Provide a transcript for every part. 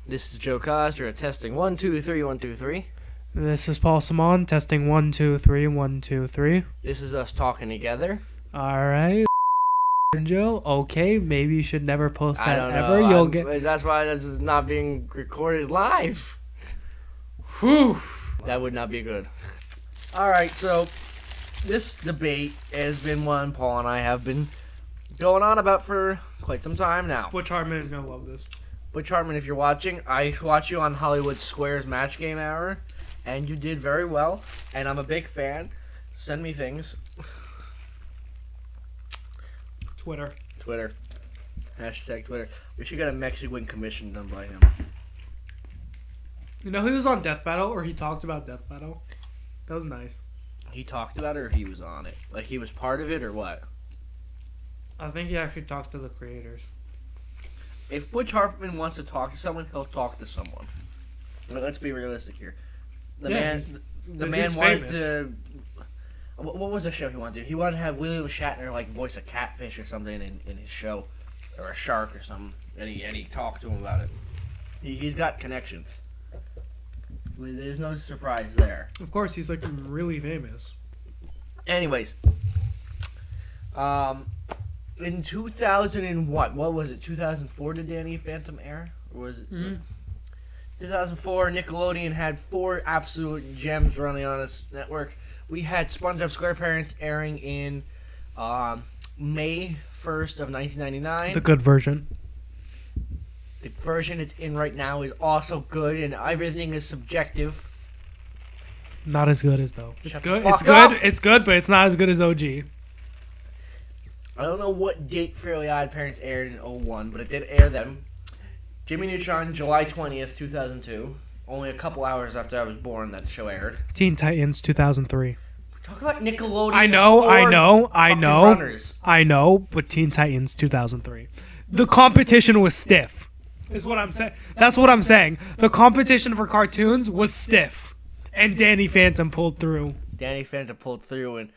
This is Joe Kozdra testing 1 2 3 1 2 3. This is Paul Samaan testing 1 2 3 1 2 3. This is us talking together. All right, Joe. Okay, maybe you should never post I that don't ever. know. You'll get. That's why this is not being recorded live. Whew. That would not be good. All right, so this debate has been one Paul and I have been going on about for quite some time now. Butch Hartman is gonna love this. Butch Hartman, if you're watching, I watch you on Hollywood Squares Match Game Hour, and you did very well, and I'm a big fan. Send me things. Twitter. Hashtag Twitter. We should get a Mexican commission done by him. You know he was on Death Battle, or he talked about Death Battle. That was nice. He talked about it, or he was on it? Like, he was part of it, or what? I think he actually talked to the creators. If Butch Hartman wants to talk to someone, he'll talk to someone. Let's be realistic here. The man wanted famous. to... What was the show he wanted to do? He wanted to have William Shatner, like, voice a catfish or something in his show. Or a shark or something. And he talked to him about it. He's got connections. There's no surprise there. Of course, he's like really famous. Anyways. In 2000 and what was it? 2004 did Danny Phantom air? Or was it... 2004, Nickelodeon had 4 absolute gems running on its network. We had SpongeBob SquarePants airing in May 1st of 1999. The good version. The version it's in right now is also good, and everything is subjective. Not as good as though. It's Shut the good. fuck It's good. up. It's good, but it's not as good as OG. I don't know what date Fairly Odd Parents aired in 01, but it did air them. Jimmy Neutron, July 20th, 2002. Only a couple hours after I was born, that show aired. Teen Titans 2003. Talk about Nickelodeon. I know, Runners. I know, but Teen Titans 2003. The competition was stiff. Is what I'm saying. That's what I'm saying. The competition for cartoons was stiff, and Danny Phantom pulled through. Danny Phantom pulled through in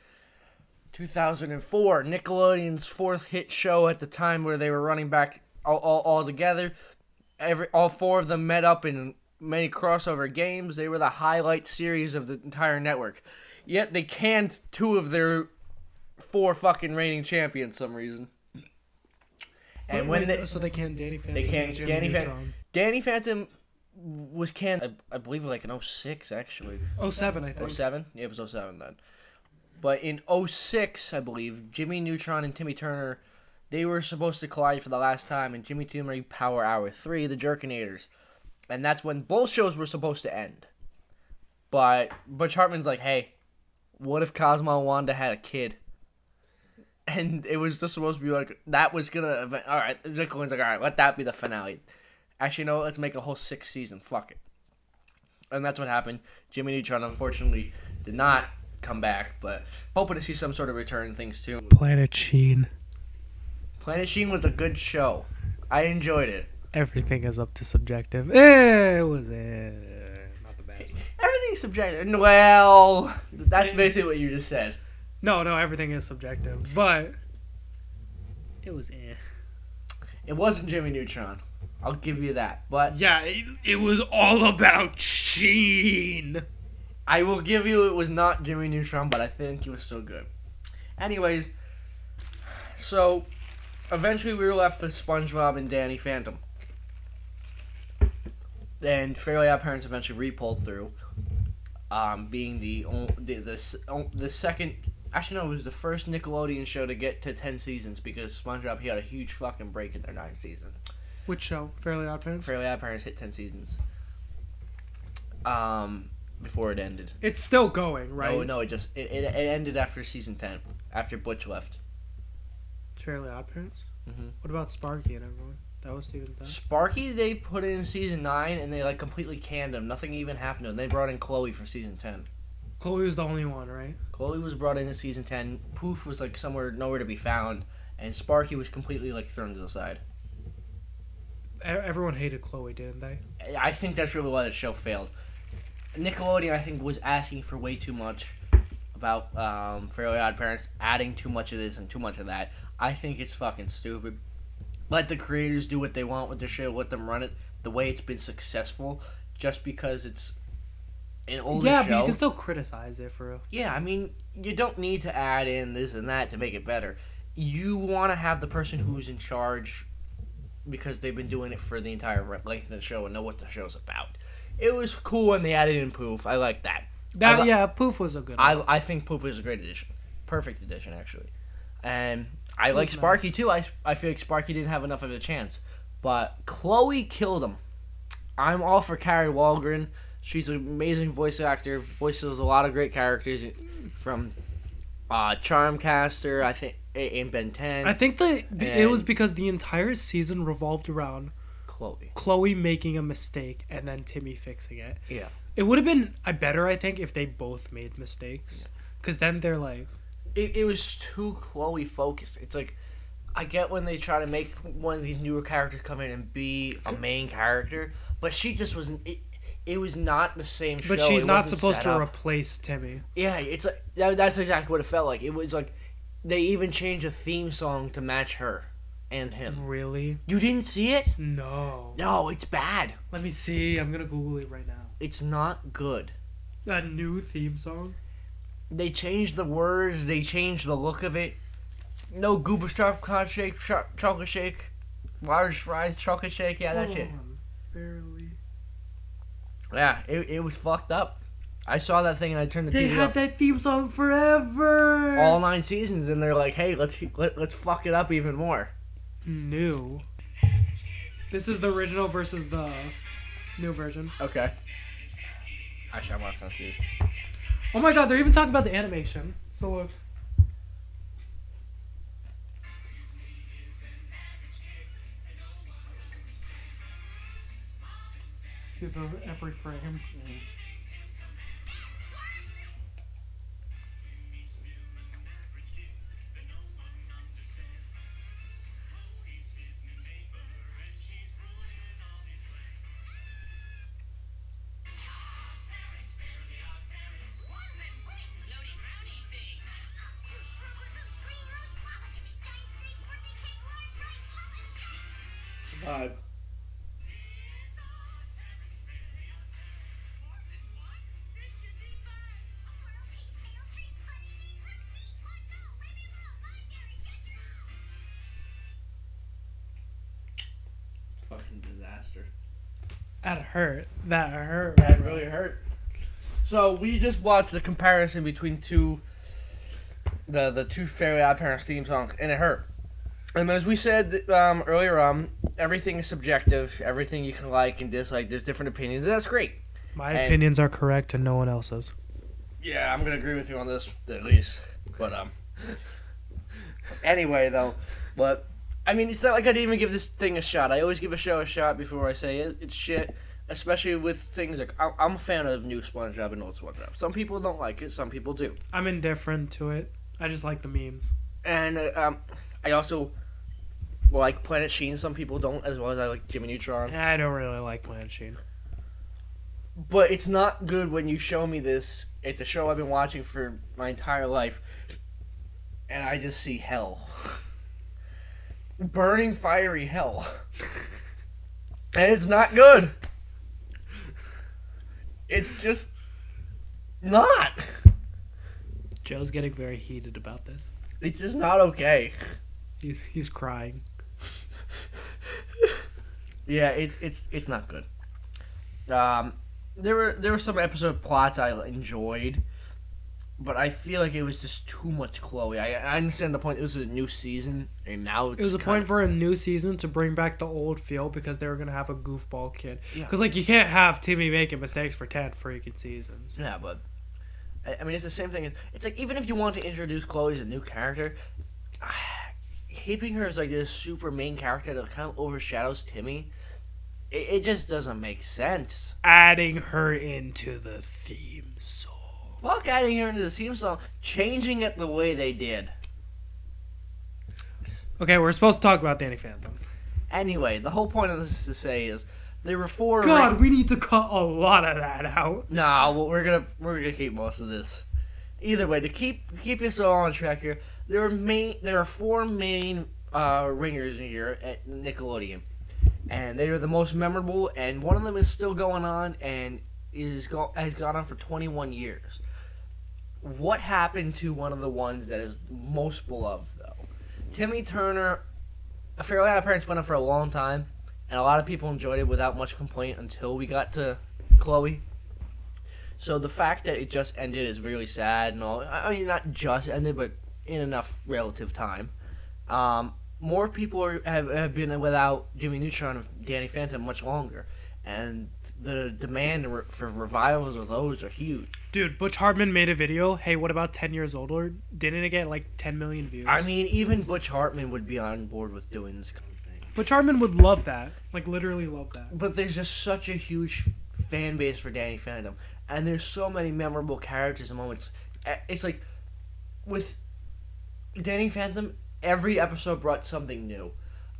2004. Nickelodeon's 4th hit show at the time, where they were running back all together. All 4 of them met up in many crossover games. They were the highlight series of the entire network. Yet they canned 2 of their 4 fucking reigning champions some reason. And So they canned Danny Phantom. they canned Jimmy Danny Neutron. Phantom. Danny Phantom was canned, I believe, like in 06 actually. 07, I think. 07? Yeah, it was 07 then. But in 06, I believe, Jimmy Neutron and Timmy Turner, they were supposed to collide for the last time in Jimmy Turner Power Hour 3, the Jerkinators. And that's when both shows were supposed to end. But Butch Hartman's like, hey, what if Cosmo and Wanda had a kid? And it was just supposed to be like, that was gonna, alright, Nickelodeon's like, alright, let that be the finale. Actually, no, let's make a whole 6th season, fuck it. And that's what happened. Jimmy Neutron, unfortunately, did not come back, but hoping to see some sort of return and things too. Planet Sheen. Planet Sheen was a good show. I enjoyed it. Everything is up to subjective. It was not the best. Everything's subjective. Well, that's basically what you just said. No, everything is subjective, but it was It wasn't Jimmy Neutron. I'll give you that. But yeah, it was all about Sheen. I will give you it was not Jimmy Neutron, but I think it was still good. Anyways, so eventually we were left with SpongeBob and Danny Phantom. And Fairly Odd Parents eventually re-pulled through, being the second. Actually, no, it was the first Nickelodeon show to get to 10 seasons because SpongeBob, he had a huge fucking break in their 9th season. Which show? Fairly Odd Parents? Fairly Odd Parents hit 10 seasons. Before it ended. It's still going, right? No, it ended after season 10, after Butch left. Fairly Odd Parents? Mm-hmm. What about Sparky and everyone? That was season 10. Sparky, they put in season 9, and they like completely canned him. Nothing even happened to him. They brought in Chloe for season 10. Chloe was the only one, right? Chloe was brought in season 10. Poof was like nowhere to be found, and Sparky was completely like thrown to the side. Everyone hated Chloe, didn't they? I think that's really why the show failed. Nickelodeon, I think, was asking for way too much about Fairly Odd Parents, adding too much of this and too much of that. I think it's fucking stupid. Let the creators do what they want with the show. Let them run it. the way it's been successful, just because it's an older Yeah, show. but you can still criticize it for real. Yeah, I mean, you don't need to add in this and that to make it better. You want to have the person who's in charge because they've been doing it for the entire length of the show and know what the show's about. It was cool when they added in Poof. I like that. Poof was a good one. I think Poof was a great addition. Perfect addition, actually. And I like was Sparky, too. I feel like Sparky didn't have enough of a chance. But Chloe killed him. I'm all for Carrie Walgren. She's an amazing voice actor. Voices a lot of great characters from Charmcaster, I think, in Ben 10. I think that it was because the entire season revolved around Chloe making a mistake and then Timmy fixing it. Yeah. It would have been better, I think, if they both made mistakes. Because then they're like... It was too Chloe focused. It's like, I get when they try to make one of these newer characters come in and be a main character, but she just wasn't... It was not the same show. But she's not supposed to replace Timmy. Yeah, it's like that's exactly what it felt like. It was like they even changed a theme song to match her and him. Really? You didn't see it? No. No, it's bad. Let me see. I'm gonna Google it right now. It's not good. A new theme song? They changed the words. They changed the look of it. No Goober Chocolate Shake, Chocolate Shake, large fries, Chocolate Shake. Yeah, that's it. Fairly. Yeah, it was fucked up. I saw that thing and I turned the TV off. They had that theme song forever. All 9 seasons, and they're like, "Hey, let's fuck it up even more." New. This is the original versus the new version. Okay. Actually, I'm not confused. Oh my god, they're even talking about the animation. So look. See every frame. Vibe. Fucking disaster. That hurt. That hurt. That really hurt. So we just watched the comparison between the two Fairly Odd Parents theme songs, and it hurt. And as we said earlier on, everything is subjective. Everything you can like and dislike. There's different opinions, and that's great. My opinions are correct and no one else's. Yeah, I'm gonna agree with you on this at least. But anyway though, but I mean, it's not like I didn't even give this thing a shot. I always give a show a shot before I say it's shit. Especially with things like I'm a fan of new SpongeBob and old SpongeBob. Some people don't like it. Some people do. I'm indifferent to it. I just like the memes. And I also like Planet Sheen. Some people don't, as well as I like Jimmy Neutron. I don't really like Planet Sheen. But it's not good when you show me this. It's a show I've been watching for my entire life, and I just see hell. Burning fiery hell. And it's not good. It's just not. Joe's getting very heated about this. It's just not okay. He's crying. Yeah, it's not good. There were some episode plots I enjoyed, but I feel like it was just too much Chloe. I understand the point. It was a new season, and now it's it was a point for a new season to bring back the old feel because they were gonna have a goofball kid. Because Yeah. like you can't have Timmy making mistakes for 10 freaking seasons. Yeah, but I mean, it's the same thing. It's like even if you want to introduce Chloe as a new character, keeping her as like this super main character that kind of overshadows Timmy, it just doesn't make sense. Adding her into the theme song. Fuck adding her into the theme song, changing it the way they did. Okay, we're supposed to talk about Danny Phantom. Anyway, the whole point of this is to say is there were 4. God, we need to cut a lot of that out. No, well, we're gonna keep most of this. Either way, to keep us all on track here, there are 4 main ringers in here at Nickelodeon, and they are the most memorable. And one of them is still going on and has gone on for 21 years. What happened to one of the ones that is most beloved, though? Timmy Turner, Fairly Odd Parents went on for a long time, and a lot of people enjoyed it without much complaint until we got to Chloe. So the fact that it just ended is really sad and all. I mean, not just ended, but in enough relative time. More people have been without Jimmy Neutron and Danny Phantom much longer, and the demand for revivals of those are huge. Dude, Butch Hartman made a video. Hey, what about 10 years older? Didn't it get like 10 million views? I mean, even Butch Hartman would be on board with doing this kind of thing. Butch Hartman would love that. Like, literally love that. But there's just such a huge fan base for Danny Phantom, and there's so many memorable characters and moments. It's like, with Danny Phantom, every episode brought something new.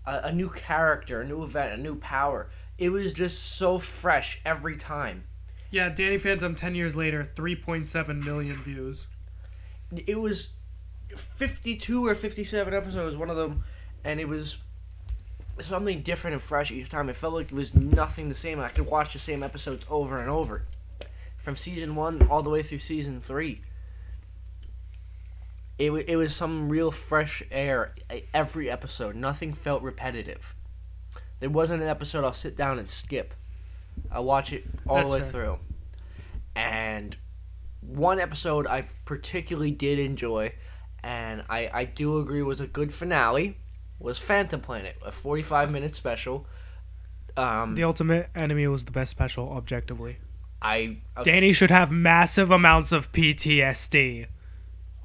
A new character, a new event, a new power. It was just so fresh every time. Yeah, Danny Phantom 10 years later, 3.7 million views. It was 52 or 57 episodes, one of them, and it was something different and fresh each time. It felt like it was nothing the same. I could watch the same episodes over and over. From season 1 all the way through season 3. It was some real fresh air every episode. Nothing felt repetitive. There wasn't an episode I'll sit down and skip. I'll watch it all the way through. And one episode I particularly did enjoy, and I do agree was a good finale, was Phantom Planet, a 45-minute special. The Ultimate Enemy was the best special, objectively. Okay. Danny should have massive amounts of PTSD.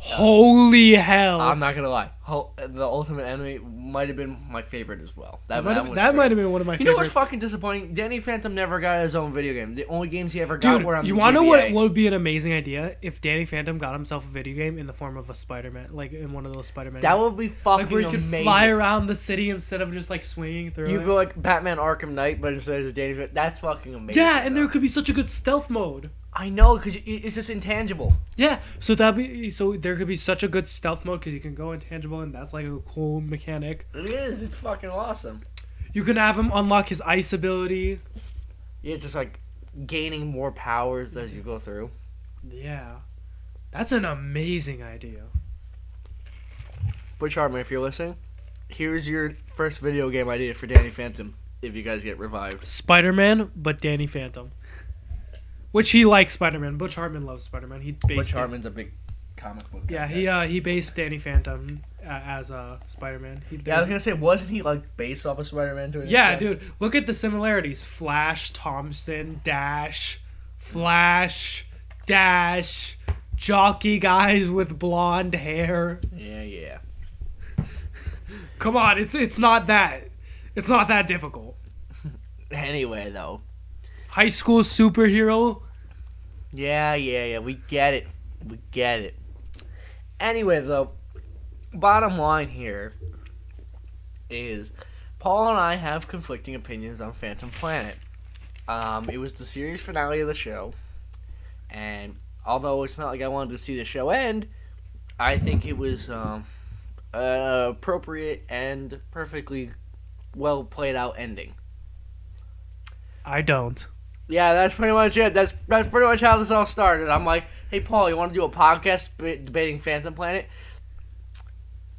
Holy hell! I'm not gonna lie. The Ultimate Enemy might have been my favorite as well. That might have been one of my favorites. You know what's fucking disappointing? Danny Phantom never got his own video game. The only games he ever got were on the you want to know what would be an amazing idea? If Danny Phantom got himself a video game in the form of a Spider-Man, like in one of those Spider-Man. That would be fucking like where you could amazing. fly around the city instead of just like swinging through. You'd go like Batman Arkham Knight, but instead of Danny Phantom. That's fucking amazing. Yeah, and there could be such a good stealth mode. I know, because it's just intangible. Yeah, so there could be such a good stealth mode because you can go intangible, and that's like a cool mechanic. It is. It's fucking awesome. You can have him unlock his ice ability. Yeah, just like gaining more powers as you go through. Yeah, that's an amazing idea. Butch Hartman, if you're listening, here's your first video game idea for Danny Phantom if you guys get revived. Spider-Man, but Danny Phantom. Which he likes Spider-Man. Butch Hartman loves Spider-Man. Butch Hartman's a big comic book guy. Yeah, he based Danny Phantom as Spider-Man. I was gonna say, wasn't he like based off of Spider-Man to an extent? Dude, look at the similarities: Flash, Thompson, Dash, Flash, Dash, jockey guys with blonde hair. Yeah. Come on, it's not that difficult. Anyway, though. High school superhero. Yeah. We get it. Anyway, though, bottom line here is Paul and I have conflicting opinions on Phantom Planet. It was the series finale of the show, and although it's not like I wanted to see the show end, I think it was appropriate and perfectly well played out ending. I don't. Yeah, that's pretty much it. That's pretty much how this all started. I'm like, hey, Paul, you want to do a podcast debating Phantom Planet?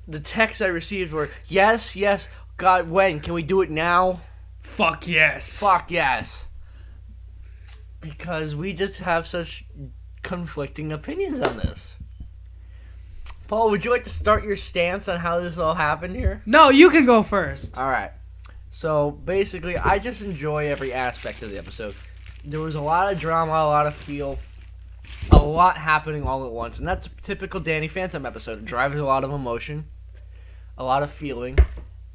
The texts I received were, yes, God, when? Can we do it now? Fuck yes. Because we just have such conflicting opinions on this. Paul, would you like to start your stance on how this all happened here? No, you can go first. All right. So, basically, I just enjoy every aspect of the episode. There was a lot of drama, a lot of feel, a lot happening all at once. And that's a typical Danny Phantom episode. It drives a lot of emotion, a lot of feeling,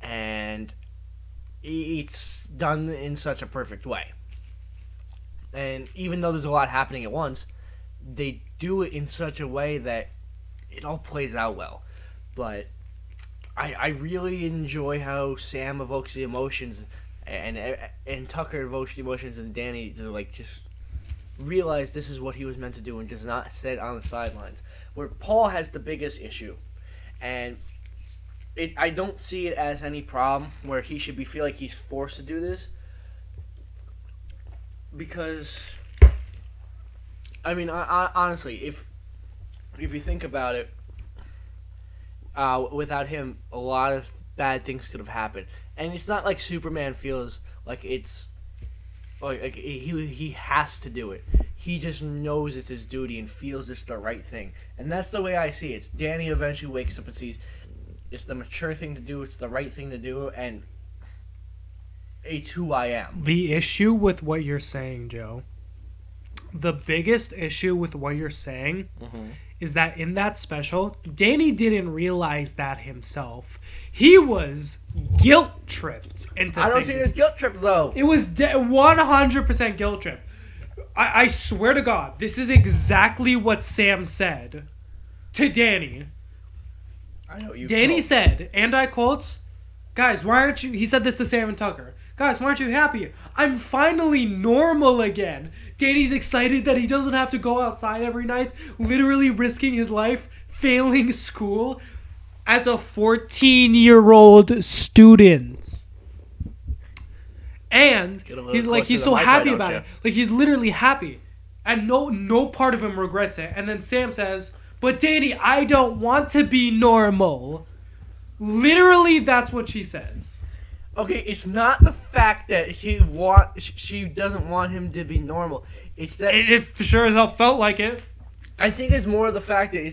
and it's done in such a perfect way. And even though there's a lot happening at once, they do it in such a way that it all plays out well. But I really enjoy how Sam evokes the emotions and Tucker evokes the emotions, and Danny to like just realize this is what he was meant to do and just not sit on the sidelines. Where Paul has the biggest issue, and I don't see it as any problem where he should feel like he's forced to do this. Because, I mean, honestly, if you think about it, without him, a lot of bad things could have happened. And it's not like Superman feels like it's like he has to do it. He just knows it's his duty and feels it's the right thing. And that's the way I see it. Danny eventually wakes up and sees it's the mature thing to do, it's the right thing to do, and it's who I am. The issue with what you're saying, Joe, the biggest issue with what you're saying is that in that special, Danny didn't realize that himself. He was guilt tripped into I don't see it as guilt trip, though. It was 100% guilt trip. I swear to God, this is exactly what Sam said to Danny. I know you. Danny said, and I quote, "Guys, why aren't you?" He said this to Sam and Tucker. "Guys, why aren't you happy? I'm finally normal again." Danny's excited that he doesn't have to go outside every night, literally risking his life, failing school as a 14-year-old student. And he's so happy about it. Like, he's literally happy. And no part of him regrets it. And then Sam says, "But Danny, I don't want to be normal." Literally, that's what she says. Okay, it's not the fact that she doesn't want him to be normal. It's that It for sure as hell felt like it. I think it's more the fact that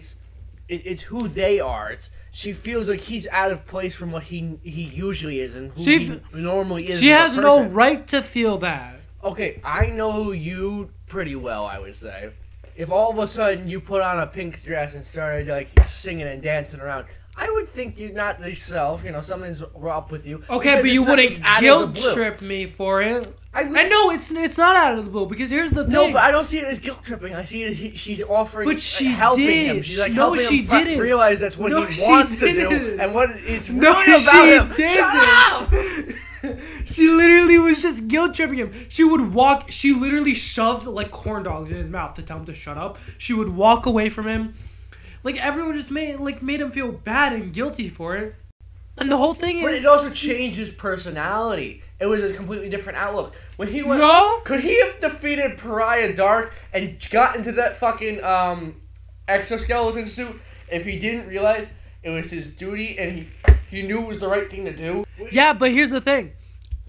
it's who they are. She feels like he's out of place from what he usually is and who he normally is. She has no right to feel that. Okay, I know you pretty well, I would say. If all of a sudden you put on a pink dress and started like singing and dancing around, I would think you're not yourself. You know, something's up with you. Okay, but you wouldn't guilt trip me for it. I know it's not out of the blue, because here's the thing. No, but I don't see it as guilt tripping. I see it as she's offering, but she helping did. him. She's like no, helping she him didn't. Realize that's what he wants to do and what it's really no, about him. Didn't. Shut up! She literally was just guilt tripping him. She would walk. She literally shoved like corn dogs in his mouth to tell him to shut up. She would walk away from him. Like, everyone just made him feel bad and guilty for it. And the whole thing is... But it also changed his personality. It was a completely different outlook. When he went... No! Could he have defeated Pariah Dark and got into that fucking exoskeleton suit if he didn't realize it was his duty and he knew it was the right thing to do? Yeah, but here's the thing.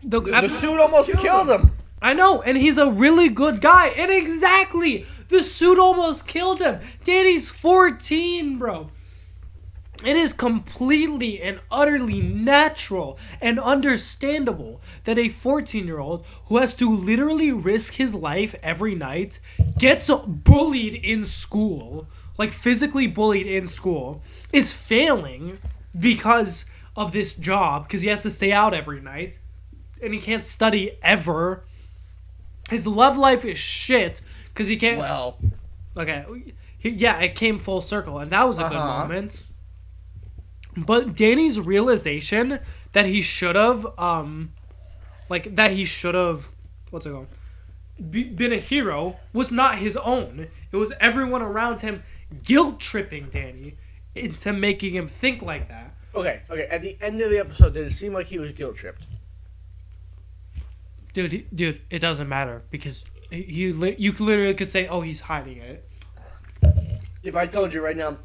The suit almost killed him. I know, and he's a really good guy. And exactly! The suit almost killed him. Danny's 14, bro. It is completely and utterly natural and understandable that a 14-year-old who has to literally risk his life every night gets bullied in school, like physically bullied in school, is failing because of this job, because he has to stay out every night, and he can't study ever. His love life is shit because he can't... Well... Okay, yeah, it came full circle, and that was a good moment. But Danny's realization that he should have, what's it called? Been a hero was not his own. It was everyone around him guilt-tripping Danny into making him think like that. Okay, at the end of the episode, did it seem like he was guilt-tripped? Dude, it doesn't matter, because you literally could say, "Oh, he's hiding it." If I told you right now,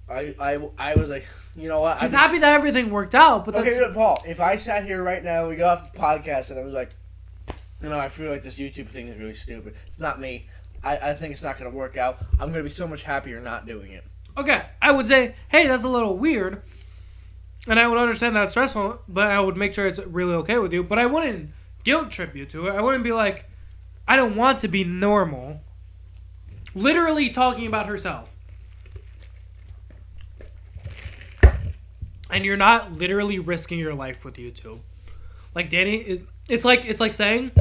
I was like, you know what? He's happy that everything worked out, but okay, good, Paul. If I sat here right now, we got off the podcast, and I was like, you know, I feel like this YouTube thing is really stupid. It's not me. I think it's not going to work out. I'm going to be so much happier not doing it. Okay, I would say, hey, that's a little weird, and I would understand that's stressful, but I would make sure it's really okay with you, but I wouldn't guilt trip you to it. I wouldn't be like, I don't want to be normal. Literally talking about herself. And you're not literally risking your life with YouTube. Like, Danny is... It's like saying...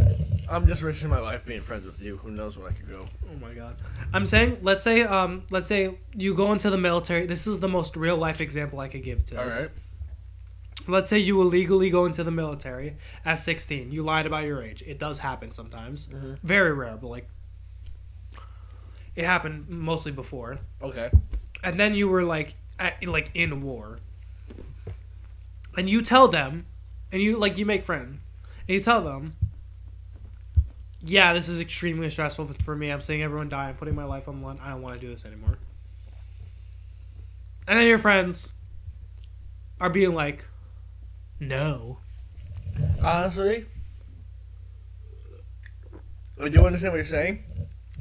I'm just risking my life being friends with you. Who knows where I could go. Oh my god. I'm saying, let's say you go into the military. This is the most real life example I could give to us. Alright. Let's say you illegally go into the military at 16. You lied about your age. It does happen sometimes. Mm-hmm. Very rare, but like... It happened mostly before. Okay. And then you were in war. and you tell them, and you make friends, and you tell them, yeah, this is extremely stressful for me. I'm seeing everyone die. I'm putting my life on the line. I don't want to do this anymore. And then your friends are being like, no. Honestly, I do understand what you're saying,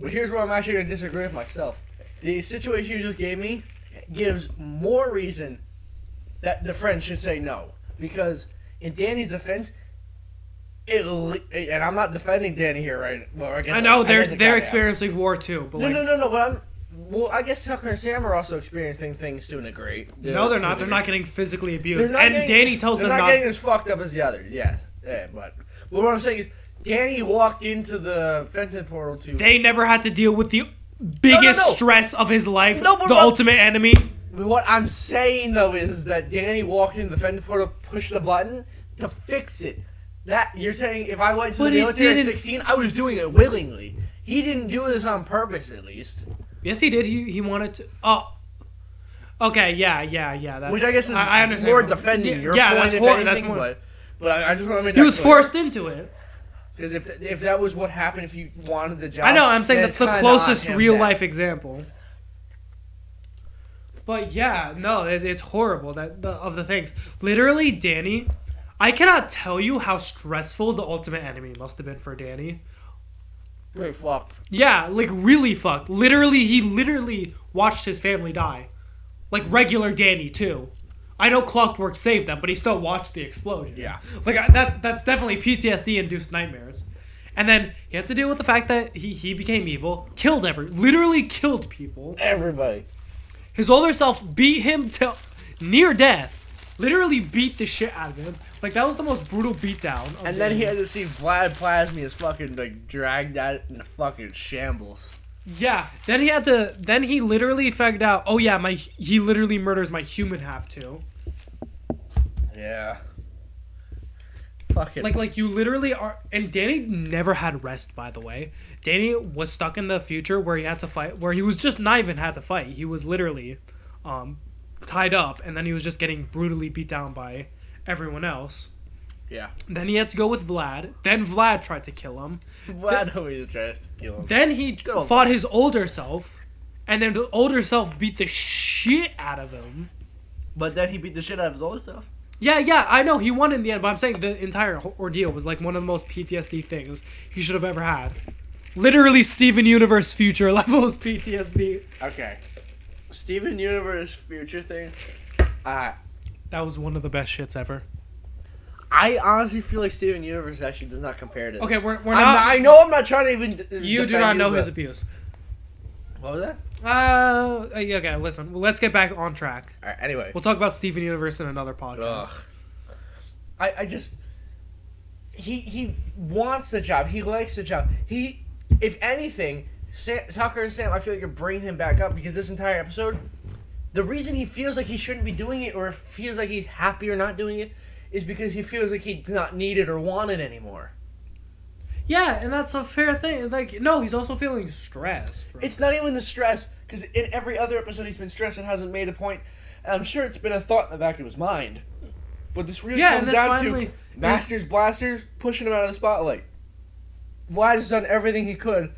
but here's where I'm actually going to disagree with myself. The situation you just gave me gives more reason that the friend should say no. Because in Danny's defense, and I'm not defending Danny here, right? Well, I know they're experiencing war too. But no. But I guess Tucker and Sam are also experiencing things to a degree. No, they're not. They're not getting physically abused. And Danny tells them not. They're not getting as fucked up as the others. Yeah. But what I'm saying is, Danny walked into the Fenton portal too. They never had to deal with the biggest stress of his life, the ultimate enemy. But what I'm saying though is that Danny walked into the Fenton portal, pushed the button to fix it. That you're saying if I went to the military at 16, I was doing it willingly. He didn't do this on purpose, at least. Yes, he did. He wanted to. Oh, okay, yeah. That, which I guess is I understand. More defending your point, that's more. But I just want to make that he was clear. Forced into it. Because if that was what happened, if you wanted the job, I know. I'm saying that's the closest real life example. But yeah, no, it's horrible of the things. Literally, Danny. I cannot tell you how stressful the ultimate enemy must have been for Danny. Really fucked. Yeah, like really fucked. He watched his family die. Like regular Danny too. I know Clockwork saved them, but he still watched the explosion. Yeah. Like that's definitely PTSD-induced nightmares. And then he had to deal with the fact that he became evil, literally killed people. Everybody. His older self beat him to near death. Literally beat the shit out of him. Like, that was the most brutal beatdown. And then he had to see Vlad Plasmia's fucking, like, dragged out in a fucking shambles. Yeah. Then he literally figured out, oh yeah, he literally murders my human half too. Yeah. Fucking. Like you literally are, and Danny never had rest, by the way. Danny was stuck in the future where he had to fight, where he was just not even had to fight. He was literally, tied up, and then he was just getting brutally beat down by everyone else. Yeah. Then he had to go with Vlad. Then Vlad tried to kill him. Vlad always tries to kill him. Then he fought his older self, and then the older self beat the shit out of him. But then he beat the shit out of his older self? Yeah, I know. He won in the end, but I'm saying the entire ordeal was like one of the most PTSD things he should have ever had. Literally Steven Universe future levels PTSD. Okay. Steven Universe future thing. That was one of the best shits ever. I honestly feel like Steven Universe actually does not compare to this. Okay, we're not. I know I'm not trying to even. You do not know his abuse. What was that? Okay, listen. Well, let's get back on track. All right, anyway. We'll talk about Steven Universe in another podcast. I just. He wants the job. He likes the job. If anything, Tucker and Sam, I feel like you're bringing him back up because this entire episode, the reason he feels like he shouldn't be doing it or feels like he's happy or not doing it is because he feels like he's not needed or wanted anymore. Yeah, and that's a fair thing. Like, no, he's also feeling stressed. Bro. It's not even the stress, because in every other episode he's been stressed and hasn't made a point. And I'm sure it's been a thought in the back of his mind. But this really comes down to Masters Blasters pushing him out of the spotlight. Vlad has done everything he could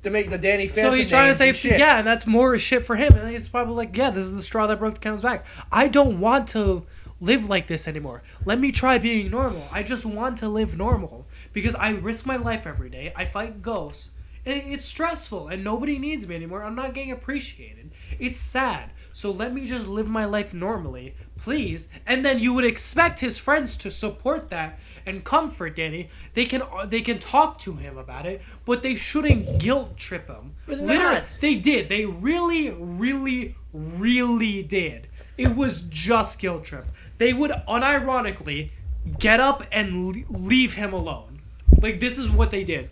to make the Danny Phantom. So he's trying to say, yeah, and that's more shit for him. And he's probably like, yeah, this is the straw that broke the camel's back. I don't want to live like this anymore. Let me try being normal. I just want to live normal because I risk my life every day. I fight ghosts, and it's stressful, and nobody needs me anymore. I'm not getting appreciated. It's sad. So let me just live my life normally, please. And then you would expect his friends to support that and comfort Danny. They can talk to him about it, but they shouldn't guilt trip him. Literally, they did. They really, really, really did. It was just guilt trip. They would unironically get up and leave him alone. Like, this is what they did.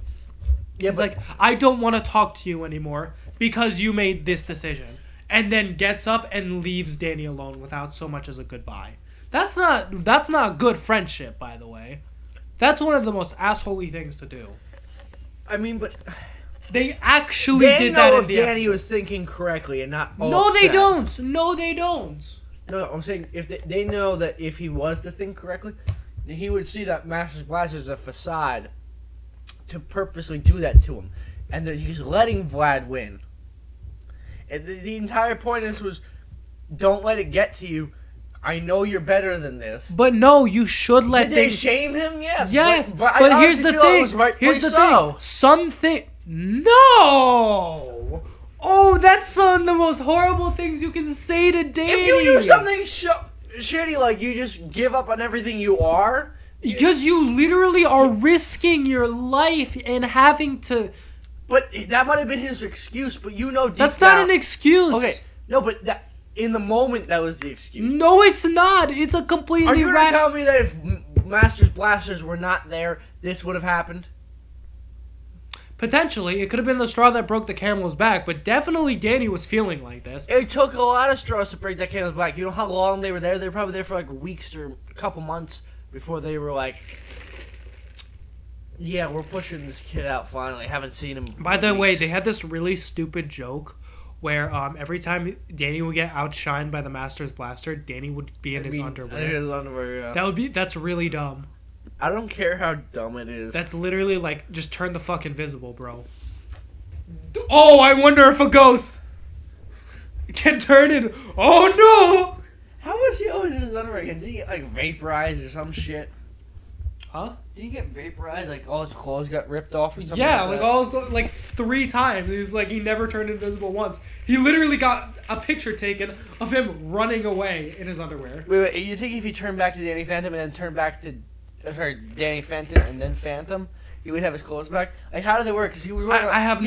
Yeah, it's like, I don't want to talk to you anymore because you made this decision. And then gets up and leaves Danny alone without so much as a goodbye. That's not good friendship, by the way. That's one of the most assholey things to do. I mean, but they actually did that in the Danny episode. was thinking correctly and not. No, they don't. No, they don't. No, I'm saying if they know that if he was to think correctly, then he would see that Masters Blaster is a facade to purposely do that to him, and that he's letting Vlad win. And the entire point of this was, don't let it get to you. I know you're better than this. But no, you should let Did they shame him? Yes. Yes, but here's the thing. Here's the thing. Something. No. Oh, that's some of the most horrible things you can say to Danny. If you do something shitty, like you just give up on everything you are, because you literally are risking your life and having to. But that might have been his excuse. But you know, deep that's down, not an excuse. Okay, no, but that. In the moment, that was the excuse. No, it's not. It's a completely. Are you going to tell me that if Masters Blasters were not there, this would have happened? Potentially. It could have been the straw that broke the camel's back, but definitely Danny was feeling like this. It took a lot of straws to break that camel's back. You know how long they were there? They were probably there for like weeks or a couple months before they were like, yeah, we're pushing this kid out finally. Haven't seen him. By the way, they had this really stupid joke where every time Danny would get outshined by the Masters Blaster, Danny would be in his underwear. Yeah. That's really dumb. I don't care how dumb it is. That's literally like, just turn the fuck invisible, bro. Oh, I wonder if a ghost can turn it. Oh no! How was he always in his underwear? Did he get like vaporized or some shit? Huh? Did he get vaporized? Like all his clothes got ripped off or something? Yeah, like all his clothes, like 3 times. He was like, he never turned invisible once. He literally got a picture taken of him running away in his underwear. Wait, you think if he turned back to Danny Phantom and then turned back to, Danny Phantom and then Phantom, he would have his clothes back? Like, how did they work? Because he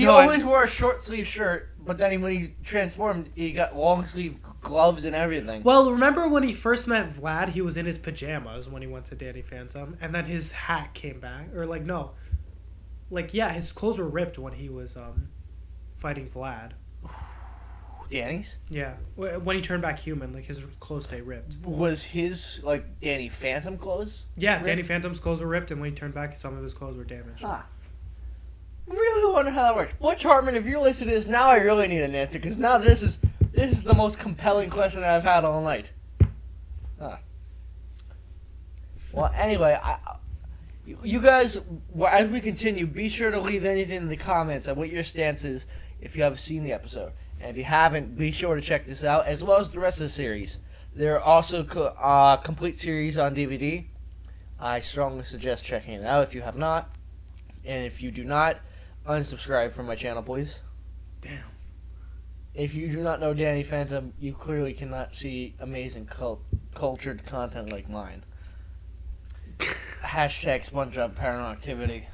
always wore a short sleeve shirt, but then when he transformed, he got long sleeve gloves and everything. Well, remember when he first met Vlad, he was in his pajamas when he went to Danny Phantom, and then his hat came back. Or, like, no. Like, yeah, his clothes were ripped when he was fighting Vlad. Danny's? Yeah. When he turned back human, like, his clothes stayed ripped. Was his, like, Danny Phantom clothes? Yeah, ripped? Danny Phantom's clothes were ripped, and when he turned back, some of his clothes were damaged. Huh. I really wonder how that works. Butch Hartman, if you're listening to this, now I really need an answer, because now this is the most compelling question I've had all night. Huh. Well, anyway, you guys, as we continue, be sure to leave anything in the comments on what your stance is if you haven't seen the episode. And if you haven't, be sure to check this out, as well as the rest of the series. There are also complete series on DVD. I strongly suggest checking it out if you have not. And if you do not, unsubscribe from my channel, please. Damn. If you do not know Danny Phantom, you clearly cannot see amazing cultured content like mine. Hashtag SpongeBob Paranormal Activity.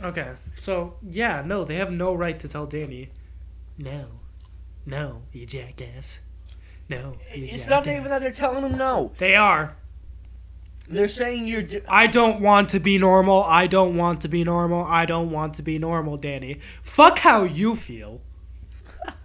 Okay, so, yeah, no, they have no right to tell Danny, no, you jackass. No, you It's jackass. not even that they're telling him no. They are. They're saying you're... I don't want to be normal. I don't want to be normal. I don't want to be normal, Danny. Fuck how you feel.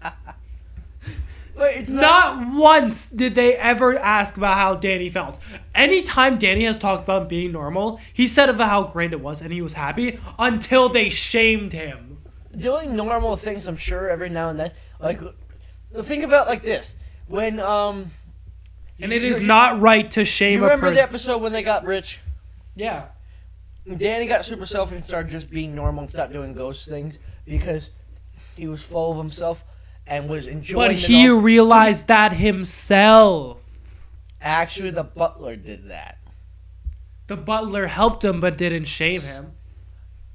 But it's not once did they ever ask about how Danny felt. Anytime Danny has talked about being normal, he said about how great it was and he was happy until they shamed him. Doing normal things, I'm sure, every now and then. Like, think about like this. When, And it is not right to shame a person. You remember the episode when they got rich? Yeah. Danny got super selfish and started just being normal and stopped doing ghost things because he was full of himself and was enjoying. But he realized that himself. Actually, the butler did that. The butler helped him, but didn't shame him.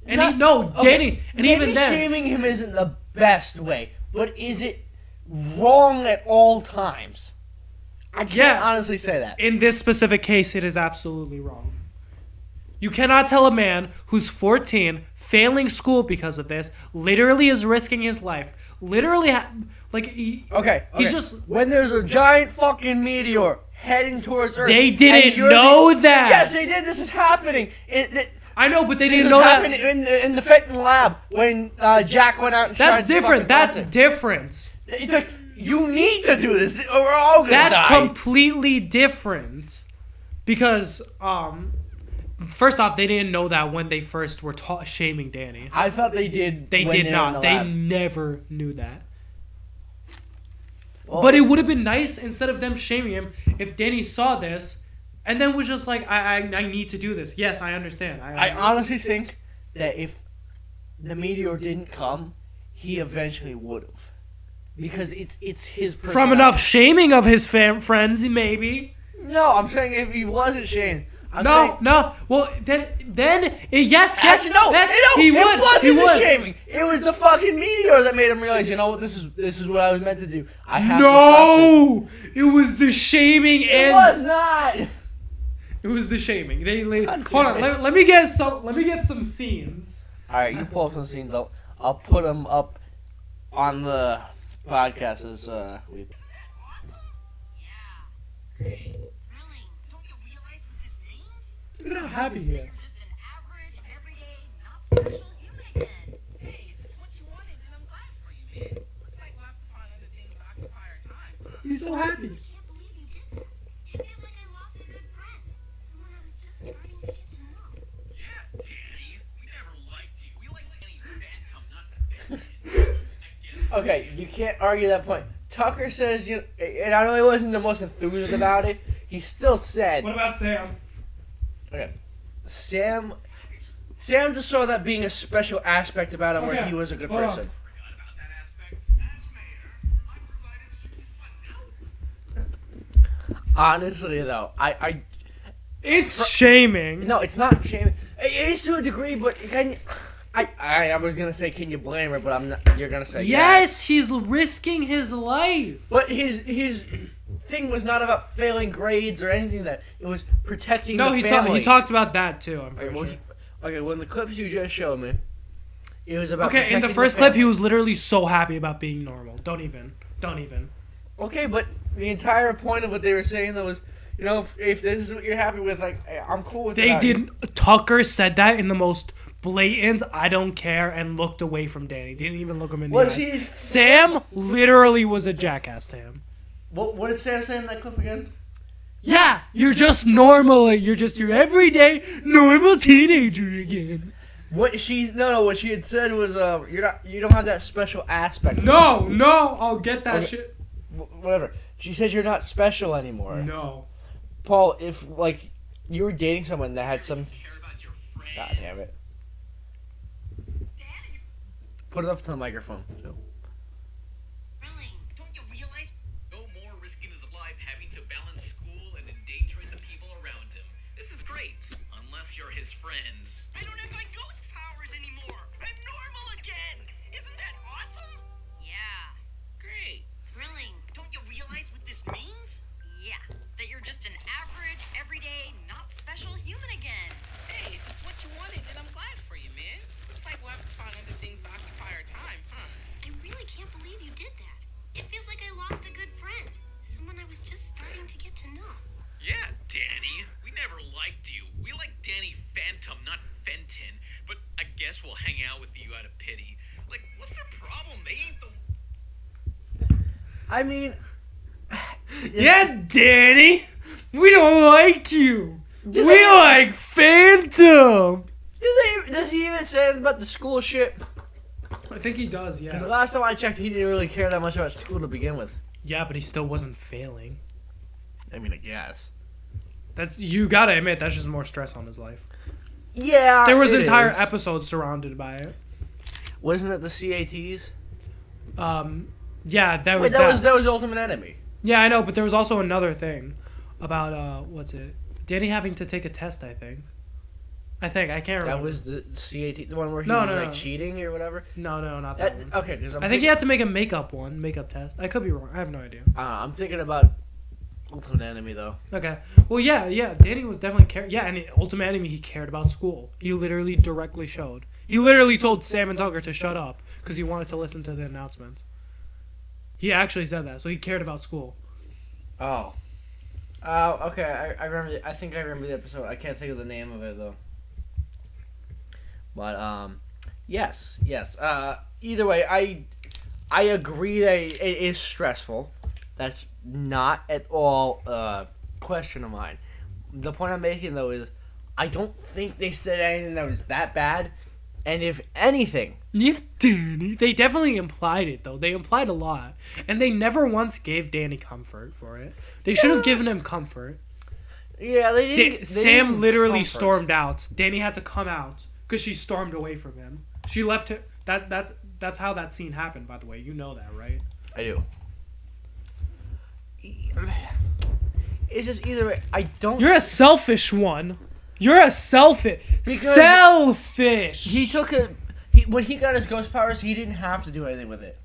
And okay, Danny, and even then, shaming him isn't the best way, but is it wrong at all times? I can't honestly say that. In this specific case, it is absolutely wrong. You cannot tell a man who's 14, failing school because of this, literally is risking his life. Literally, he's just... When there's a giant fucking meteor heading towards Earth... They didn't know that! Yes, they did! This is happening! I know, but they didn't know that... This happened in the Fenton lab when Jack went out and That's different. That's different. It's like, you need to do this or we're all gonna die. That's completely different. Because, first off, they didn't know that when they first were shaming Danny. I thought they did. They did not. They never knew that. Well, But it would have been nice, instead of them shaming him, if Danny saw this and then was just like, I need to do this. Yes, I understand. I honestly think that if the meteor didn't come, he eventually would have. Because it's his personality. From enough shaming of his friends, maybe. No, I'm saying if he wasn't shamed. No. Well, then yes, Actually, no, he would. It wasn't he would. the shaming. It was the fucking meteor that made him realize, you know what, this is what I was meant to do. I have to stop this. It was the shaming It and was not. it was the shaming. Hold on. Let me get some scenes. All right, you pull up some scenes. I'll put them up on the podcast as we. Look at how happy he is. Just an average, everyday, not special human again. Hey, it's what you wanted, and I'm glad for you, man. Looks like we'll have to find other things to occupy our time, huh? He's so happy. I can't believe you did that. It feels like I lost a good friend. Someone I was just starting to get to know. Yeah, Danny. We never liked you. We liked Danny Phantom, not Phantom. Okay, you can't argue that point. Tucker says, and I know he wasn't the most enthused about it. He still said. What about Sam? Okay, Sam just saw that being a special aspect about him, where Okay, he was a good hold on. person. Forgot about that aspect. As mayor, I provided some fun. Honestly, though, It's shaming. no, it's not shaming. It is to a degree, but can you, I was gonna say, can you blame her? But I'm not. You're gonna say Yes, he's risking his life. But his thing was not about failing grades or anything. That it was protecting No, the he family. talked about that too. I'm Okay, pretty sure. okay, when the clips you just showed me, it was about. Okay, in the protecting first clip, he family. was literally so happy about being normal. Don't even. Okay, but the entire point of what they were saying though was, if this is what you're happy with, like, I'm cool with. They that. didn't. Tucker said that in the most blatant, I don't care, and looked away from Danny. Didn't even look him in the Was eyes. he? Sam literally was a jackass to him. What did Sam say in that clip again? Yeah, you're just normal. You're just your everyday normal teenager again. What she had said was you don't have that special aspect. No, I'll get that Okay. shit. Whatever. She said you're not special anymore. No. Paul, if you were dating someone that had some. Care about your friends. God damn it. Daddy, Put it up to the microphone. No. Really? don't you realize? No more risking his life having to balance school and endangering the people around him. This is great, unless you're his friends. I don't have my ghost powers anymore. I'm normal again. Isn't that awesome? Yeah. Great. Thrilling. Don't you realize what this means? Yeah. That you're just an average, everyday, not special human again. Hey, if it's what you wanted, then I'm glad for you, man. Looks like we'll have to find other things to occupy our time, huh? I really can't believe you did that. It feels like I lost a good friend. Someone I was just starting to get to know. Yeah, Danny. We never liked you. We like Danny Phantom, not Fenton. But I guess we'll hang out with you out of pity. Like, what's their problem? They ain't the... I mean. Yeah, Danny. We don't like you. We like Phantom. Does he even say anything about the school shit? I think he does, Because the yeah. last time I checked, he didn't really care that much about school to begin with. Yeah, but he still wasn't failing. I mean, I guess. You gotta admit, that's just more stress on his life. Yeah. There was it entire is. episodes surrounded by it. Wasn't it the CATs? Yeah, that Wait, was that was Ultimate Enemy. Yeah, I know, but there was also another thing about what's it? Danny having to take a test. I can't remember. That was the CAT, the one where he No, was no, like no. cheating or whatever. No, not that one. Okay, because I think he had to make a makeup test. I could be wrong. I have no idea. I'm thinking about Ultimate Enemy though. Okay. Well, yeah. Danny was definitely Yeah, and in Ultimate Enemy, he cared about school. He literally directly showed. He literally told Sam and Tucker to shut up because he wanted to listen to the announcements. He actually said that, so he cared about school. Oh. Okay. I remember. I think I remember the episode. I can't think of the name of it though. But yes. Either way, I agree that it is stressful. That's not at all a question of mine. The point I'm making though is, I don't think they said anything that was that bad. And if anything, Yeah, Danny. They definitely implied it, though. They implied a lot. And they never once gave Danny comfort for it. They should have given him comfort. yeah, they didn't. They Sam didn't literally comfort. stormed out. Danny had to come out because she stormed away from him. She left him. That's how that scene happened, by the way. You know that, right? I do. It's just either way. I don't. You're a selfish one. You're a selfish. Because Selfish. He took when he got his ghost powers, he didn't have to do anything with it.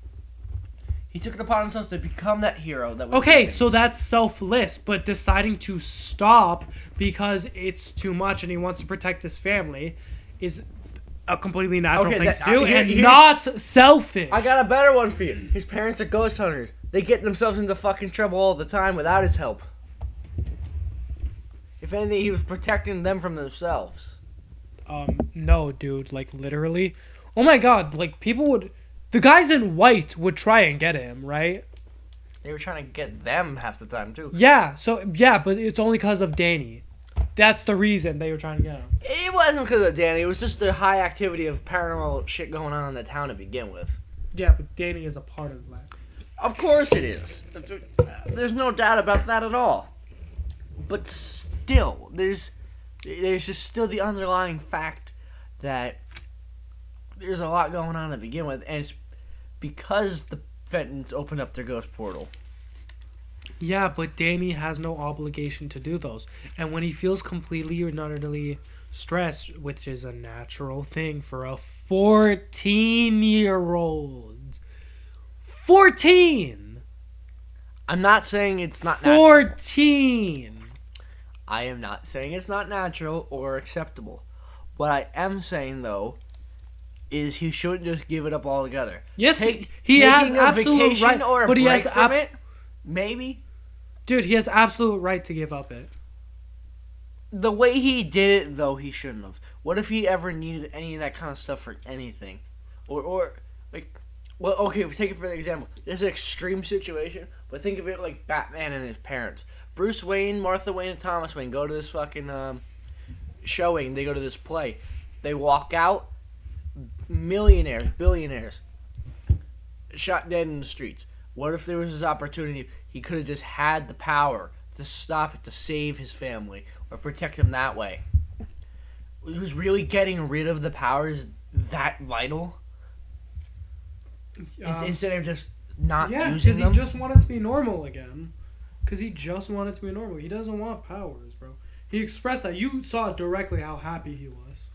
He took it upon himself to become that hero that was Okay, missing. so that's selfless, but deciding to stop because it's too much and he wants to protect his family is a completely natural Okay, thing that- to do here- and here's- not selfish. I got a better one for you. His parents are ghost hunters. They get themselves into fucking trouble all the time without his help. If anything, he was protecting them from themselves. No, dude, like literally. Oh my god, like people would. The guys in white would try and get him, right? They were trying to get them half the time too. Yeah, but it's only because of Danny. That's the reason they were trying to get him. It wasn't because of Danny. It was just the high activity of paranormal shit going on in the town to begin with. Yeah, but Danny is a part of that. Of course it is. There's no doubt about that at all. But still, there's just still the underlying fact that there's a lot going on to begin with, and it's because the Fentons opened up their ghost portal. Yeah, but Danny has no obligation to do those. And when he feels completely or utterly stressed, which is a natural thing for a 14-year-old. 14! I'm not saying it's not natural. 14! I am not saying it's not natural or acceptable. What I am saying, though, is he shouldn't just give it up altogether. Yes, Take- he has taking a absolute vacation right, or a but he break has from it, maybe. Dude, he has absolute right to give up it. The way he did it, though, he shouldn't have. What if he ever needed any of that kind of stuff for anything? Or like, well, okay, take it for example. This is an extreme situation, but think of it like Batman and his parents. Bruce Wayne, Martha Wayne, and Thomas Wayne go to this fucking showing. They go to this play. They walk out, millionaires, billionaires, shot dead in the streets. What if there was this opportunity? He could have just had the power to stop it, to save his family, or protect them that way. Was really getting rid of the powers that vital? Instead of just not Yeah, using because he them? just wanted to be normal again. Because he just wanted to be normal. He doesn't want powers, bro. He expressed that. You saw directly how happy he was.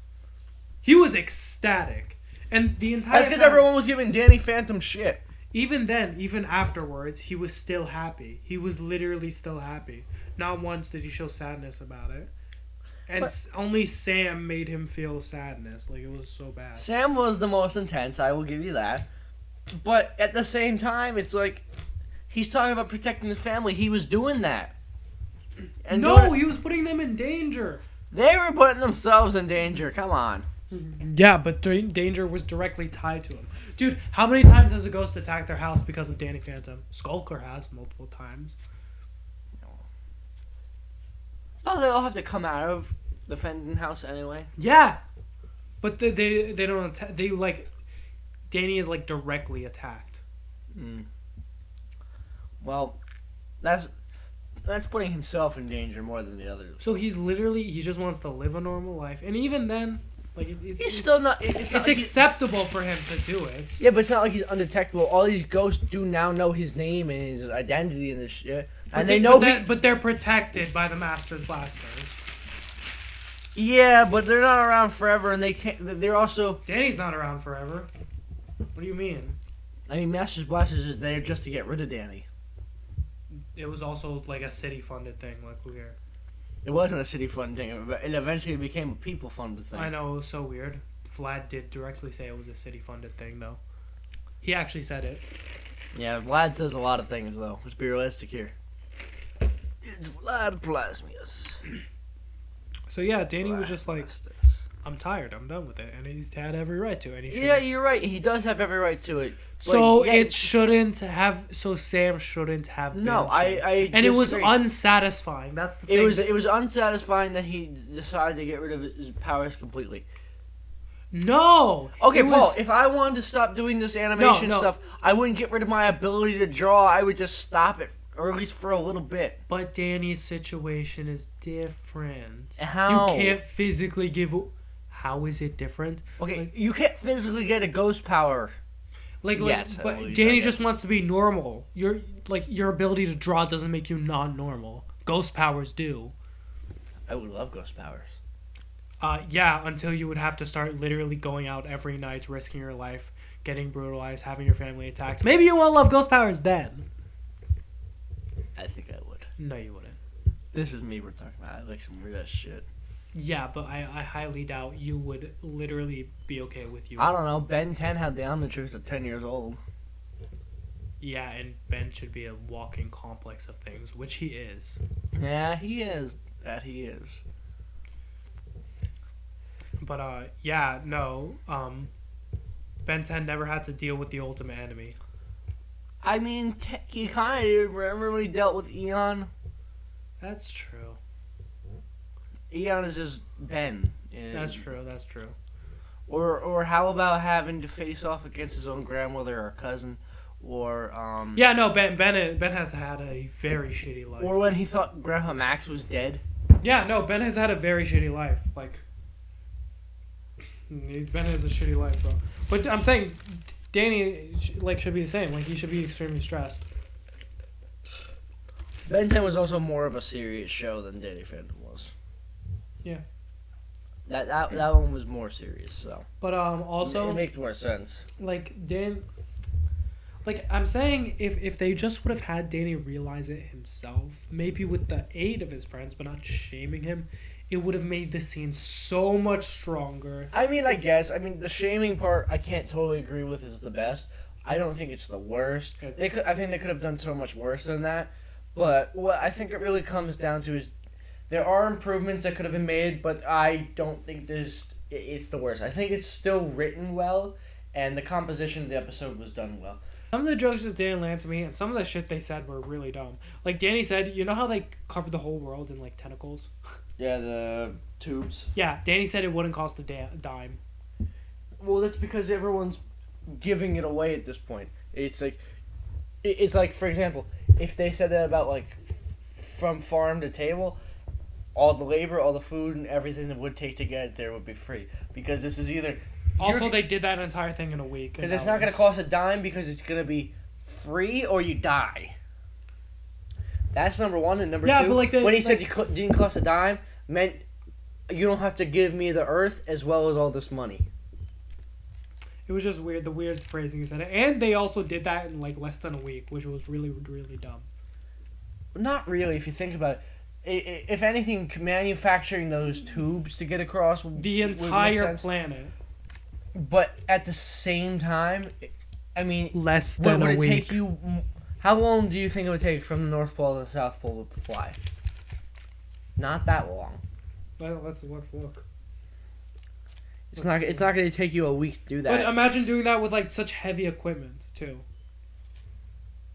He was ecstatic. And the entire That's because time, everyone was giving Danny Phantom shit. even then, even afterwards, he was still happy. He was literally still happy. Not once did he show sadness about it. And only Sam made him feel sadness. Like, it was so bad. Sam was the most intense, I will give you that. But at the same time, it's like, he's talking about protecting his family. He was doing that. And No, he was putting them in danger. they were putting themselves in danger. Come on. Yeah, but danger was directly tied to him. Dude, how many times has a ghost attacked their house because of Danny Phantom? Skulker has multiple times. Oh, they all have to come out of the Fenton house anyway. Yeah, but they don't attack. They like Danny is like directly attacked. Well, that's putting himself in danger more than the others. So he just wants to live a normal life, and even then, like He's still not. It's not it's like he's- acceptable for him to do it. Yeah, but it's not like he's undetectable. All these ghosts do now know his name and his identity and this shit, and they know. but they're protected by the Master's blasters. Yeah, but they're not around forever, and they can't. They're also. Danny's not around forever. What do you mean? I mean, Master's Blasters is there just to get rid of Danny. It was also like a city-funded thing, like who cares? It wasn't a city fund thing. It eventually became a people funded thing. I know, it was so weird. Vlad did directly say it was a city-funded thing, though. He actually said it. Yeah, Vlad says a lot of things, though. Let's be realistic here. It's Vlad Plasmius. So yeah, Danny was just like, I'm tired, I'm done with it. And he had every right to. And he Yeah, you're right. He does have every right to it. So But, yeah, it shouldn't have. So Sam shouldn't have. Been No, shit. I And it was disagree. unsatisfying. That's the thing. It was unsatisfying that he decided to get rid of his powers completely. No. Okay, it Paul, was- if I wanted to stop doing this animation No. stuff, I wouldn't get rid of my ability to draw. I would just stop it, or at least for a little bit. But Danny's situation is different. How? You can't physically give. How is it different? Okay, you can't physically get a ghost power. Yes, at but least, I Danny guess. just wants to be normal. Your ability to draw doesn't make you non-normal. Ghost powers do. I would love ghost powers. Yeah, until you would have to start literally going out every night, risking your life, getting brutalized, having your family attacked. Maybe you won't love ghost powers then. I think I would. No, you wouldn't. This is me we're talking about. I like some weird ass shit. Yeah, but I highly doubt you would literally be okay with you. I don't know. Ben 10 had the Omnitrix at 10 years old. Yeah, and Ben should be a walking complex of things, which he is. Yeah, he is. That he is. But yeah, no. Ben 10 never had to deal with the ultimate enemy. I mean, he kind of did. Remember when he dealt with Eon? That's true. Eon is just Ben. That's true. That's true. Or how about having to face off against his own grandmother or cousin, or Yeah, no. Ben has had a very shitty life. or when he thought Grandpa Max was dead. Yeah, no. Ben has had a very shitty life. Like, Ben has a shitty life, bro. But I'm saying, Danny should be the same. Like, he should be extremely stressed. Ben 10 was also more of a serious show than Danny Phantom was. Yeah. That one was more serious, so. But also, it makes more sense. like I'm saying, if they just would have had Danny realize it himself, maybe with the aid of his friends, but not shaming him, it would have made the scene so much stronger. I mean, I guess. I mean, the shaming part, I can't totally agree with is the best. I don't think it's the worst. I think they could have done so much worse than that. But what I think it really comes down to is there are improvements that could have been made, but I don't think it's the worst. I think it's still written well, and the composition of the episode was done well. Some of the jokes just didn't land to me, and some of the shit they said were really dumb. Like Danny said, you know how they covered the whole world in like tentacles? Yeah, the tubes. Yeah, Danny said it wouldn't cost a dime. Well, that's because everyone's giving it away at this point. It's like, for example, if they said that about like from farm to table, all the labor, all the food, and everything it would take to get it there would be free. Because this is either... Also, they did that entire thing in a week. Because it's not going to cost a dime because it's going to be free or you die. That's number one. And number two, but like when he said you didn't cost a dime, meant you don't have to give me the earth as well as all this money. It was just weird, the weird phrasing he said it. And they also did that in like less than a week, which was really, really dumb. Not really, if you think about it. If anything, manufacturing those tubes to get across The would make entire sense. planet. But at the same time, I mean, Less would than it a week. take you? How long do you think it would take from the North Pole to the South Pole to fly? Not that long. Let's look. It's not going to take you a week to do that. But imagine doing that with like such heavy equipment too.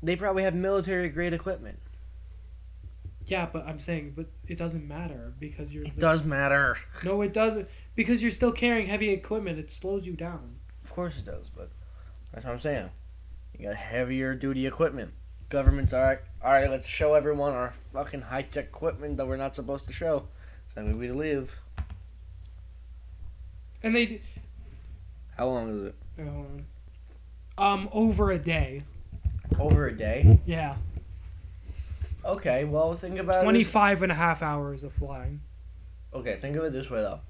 They probably have military grade equipment. Yeah, but I'm saying, but it doesn't matter because you're. It does matter. No, it doesn't, because you're still carrying heavy equipment. It slows you down. Of course it does, but that's what I'm saying. You got heavier duty equipment. Government's alright, let's show everyone our fucking high-tech equipment that we're not supposed to show. So that way we live. And they. How long is it? Over a day. Over a day? Yeah. Okay, well, think about it. 25 and a half hours of flying. Okay, think of it this way, though.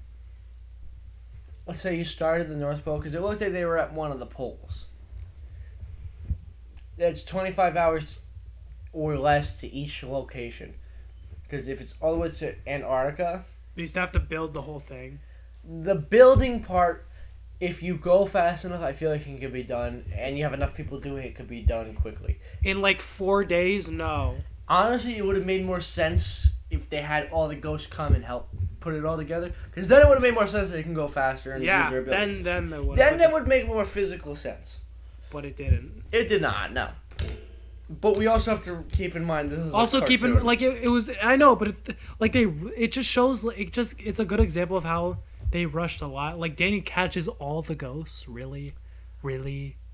Let's say you started the North Pole, because it looked like they were at one of the poles. That's 25 hours or less to each location. Because if it's all the way to Antarctica, You used to have to build the whole thing. the building part, if you go fast enough, I feel like it can be done, and you have enough people doing it, could be done quickly. In like 4 days, no. Honestly, it would have made more sense if they had all the ghosts come and help put it all together. Because then it would have made more sense that they can go faster and Yeah, use their ability. then they would. Then that would make more physical sense. But it didn't. It did not, no. But we also have to keep in mind this is Also, a keep in cartoon. like it was. I know, but it just shows it's a good example of how They rushed a lot. Like, Danny catches all the ghosts. Really?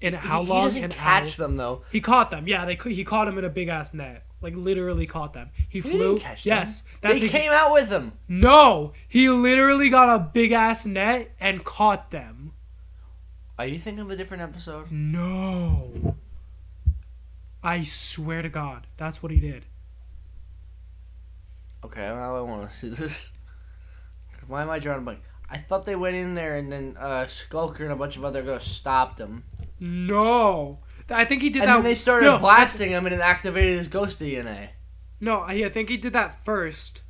And how He long? doesn't and catch how? them though. He caught them. Yeah, he caught him in a big ass net. Like, literally caught them. He He flew. didn't catch them. Yes, that's They came out with them. No, he literally got a big ass net and caught them. Are you thinking of a different episode? No. I swear to God, that's what he did. Okay, now I want to see this. Why am I drawing a blank? I thought they went in there and then Skulker and a bunch of other ghosts stopped them. No. I think he did And that. then they started no, blasting him and it activated his ghost DNA. No, I think he did that first.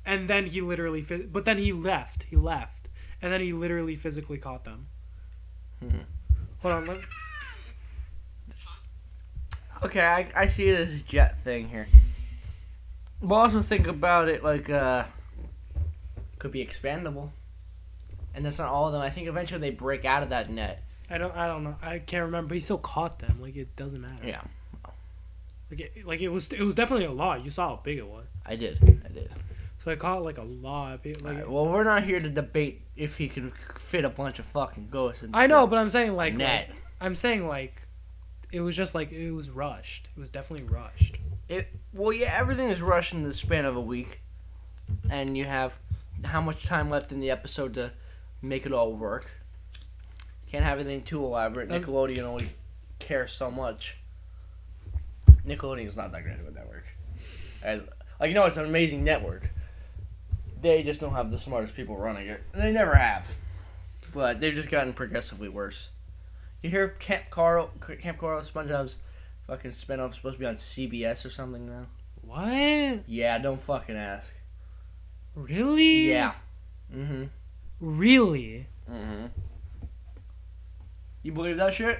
And then he literally... But then he left. He left. And then he literally physically caught them. Hold on. Okay, I see this jet thing here. But also think about it like, could be expandable. And that's not all of them. I think eventually they break out of that net. I don't know. I can't remember. But he still caught them. Like, it doesn't matter. Yeah. It was definitely a lot. You saw how big it was. I did. So I caught like a lot. Like, Alright, well, we're not here to debate if he can fit a bunch of fucking ghosts into I know, but I'm saying a net. I'm saying it was just like it was rushed. It was definitely rushed. Well, yeah, everything is rushed in the span of a week. And you have how much time left in the episode to make it all work. Can't have anything too elaborate. Nickelodeon only cares so much. Nickelodeon's not that great of a network. It's an amazing network. They just don't have the smartest people running it. And they never have. But they've just gotten progressively worse. You hear Camp Carl, SpongeBob's fucking spinoff supposed to be on CBS or something now? What? Yeah, don't fucking ask. Really? Yeah. Mm-hmm. Really? Mm-hmm. You believe that shit?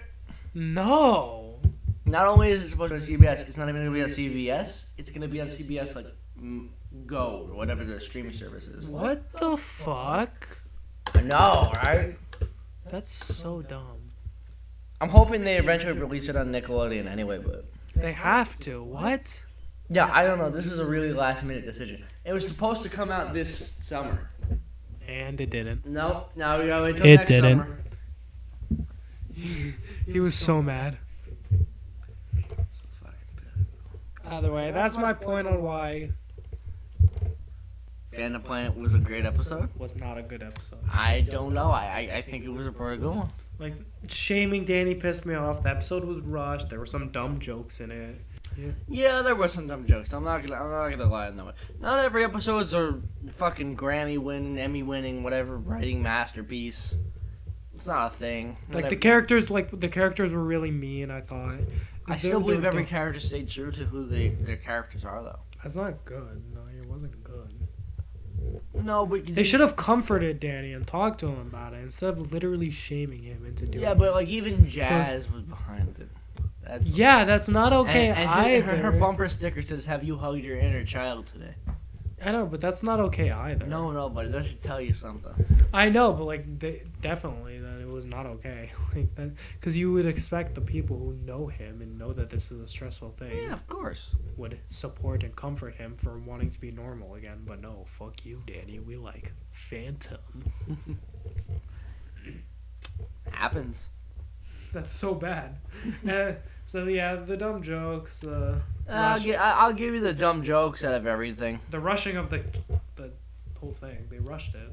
No. Not only is it supposed to be on CBS, it's not even going to be on CBS. It's going to be on CBS, like, Go, or whatever their streaming service is. What the fuck? I know, right? That's so dumb. I'm hoping they eventually release it on Nickelodeon anyway, but... They have to. What? Yeah, I don't know. This is a really last-minute decision. It was supposed to come out this summer. And it didn't. No, now we gotta wait till It next didn't. summer. He was so mad. Either way, that's my point on why Phantom Planet was a great episode. was not a good episode. I don't know. I think it was a pretty good one. Like, shaming Danny pissed me off. The episode was rushed. There were some dumb jokes in it. Yeah, there were some dumb jokes. I'm not gonna lie on that one. Not every episode's a fucking Grammy winning, Emmy winning, whatever writing masterpiece. It's not a thing. The characters were really mean, I thought. I still believe every character stayed true to who their characters are, though. That's not good. No, it wasn't good. No, but They should have comforted Danny and talked to him about it instead of literally shaming him into doing it. yeah, but like even Jazz was behind it. That's not okay and either. her bumper sticker says, "Have you hugged your inner child today?" I know, but that's not okay either. No, but that should tell you something. I know, but definitely that it was not okay. Like that, because you would expect the people who know him and know that this is a stressful thing. Yeah, of course. Would support and comfort him for wanting to be normal again. But no, fuck you, Danny. We like Phantom. Happens. That's so bad. So yeah, the dumb jokes, I'll give you the dumb jokes out of everything. the rushing of the whole thing. They rushed it.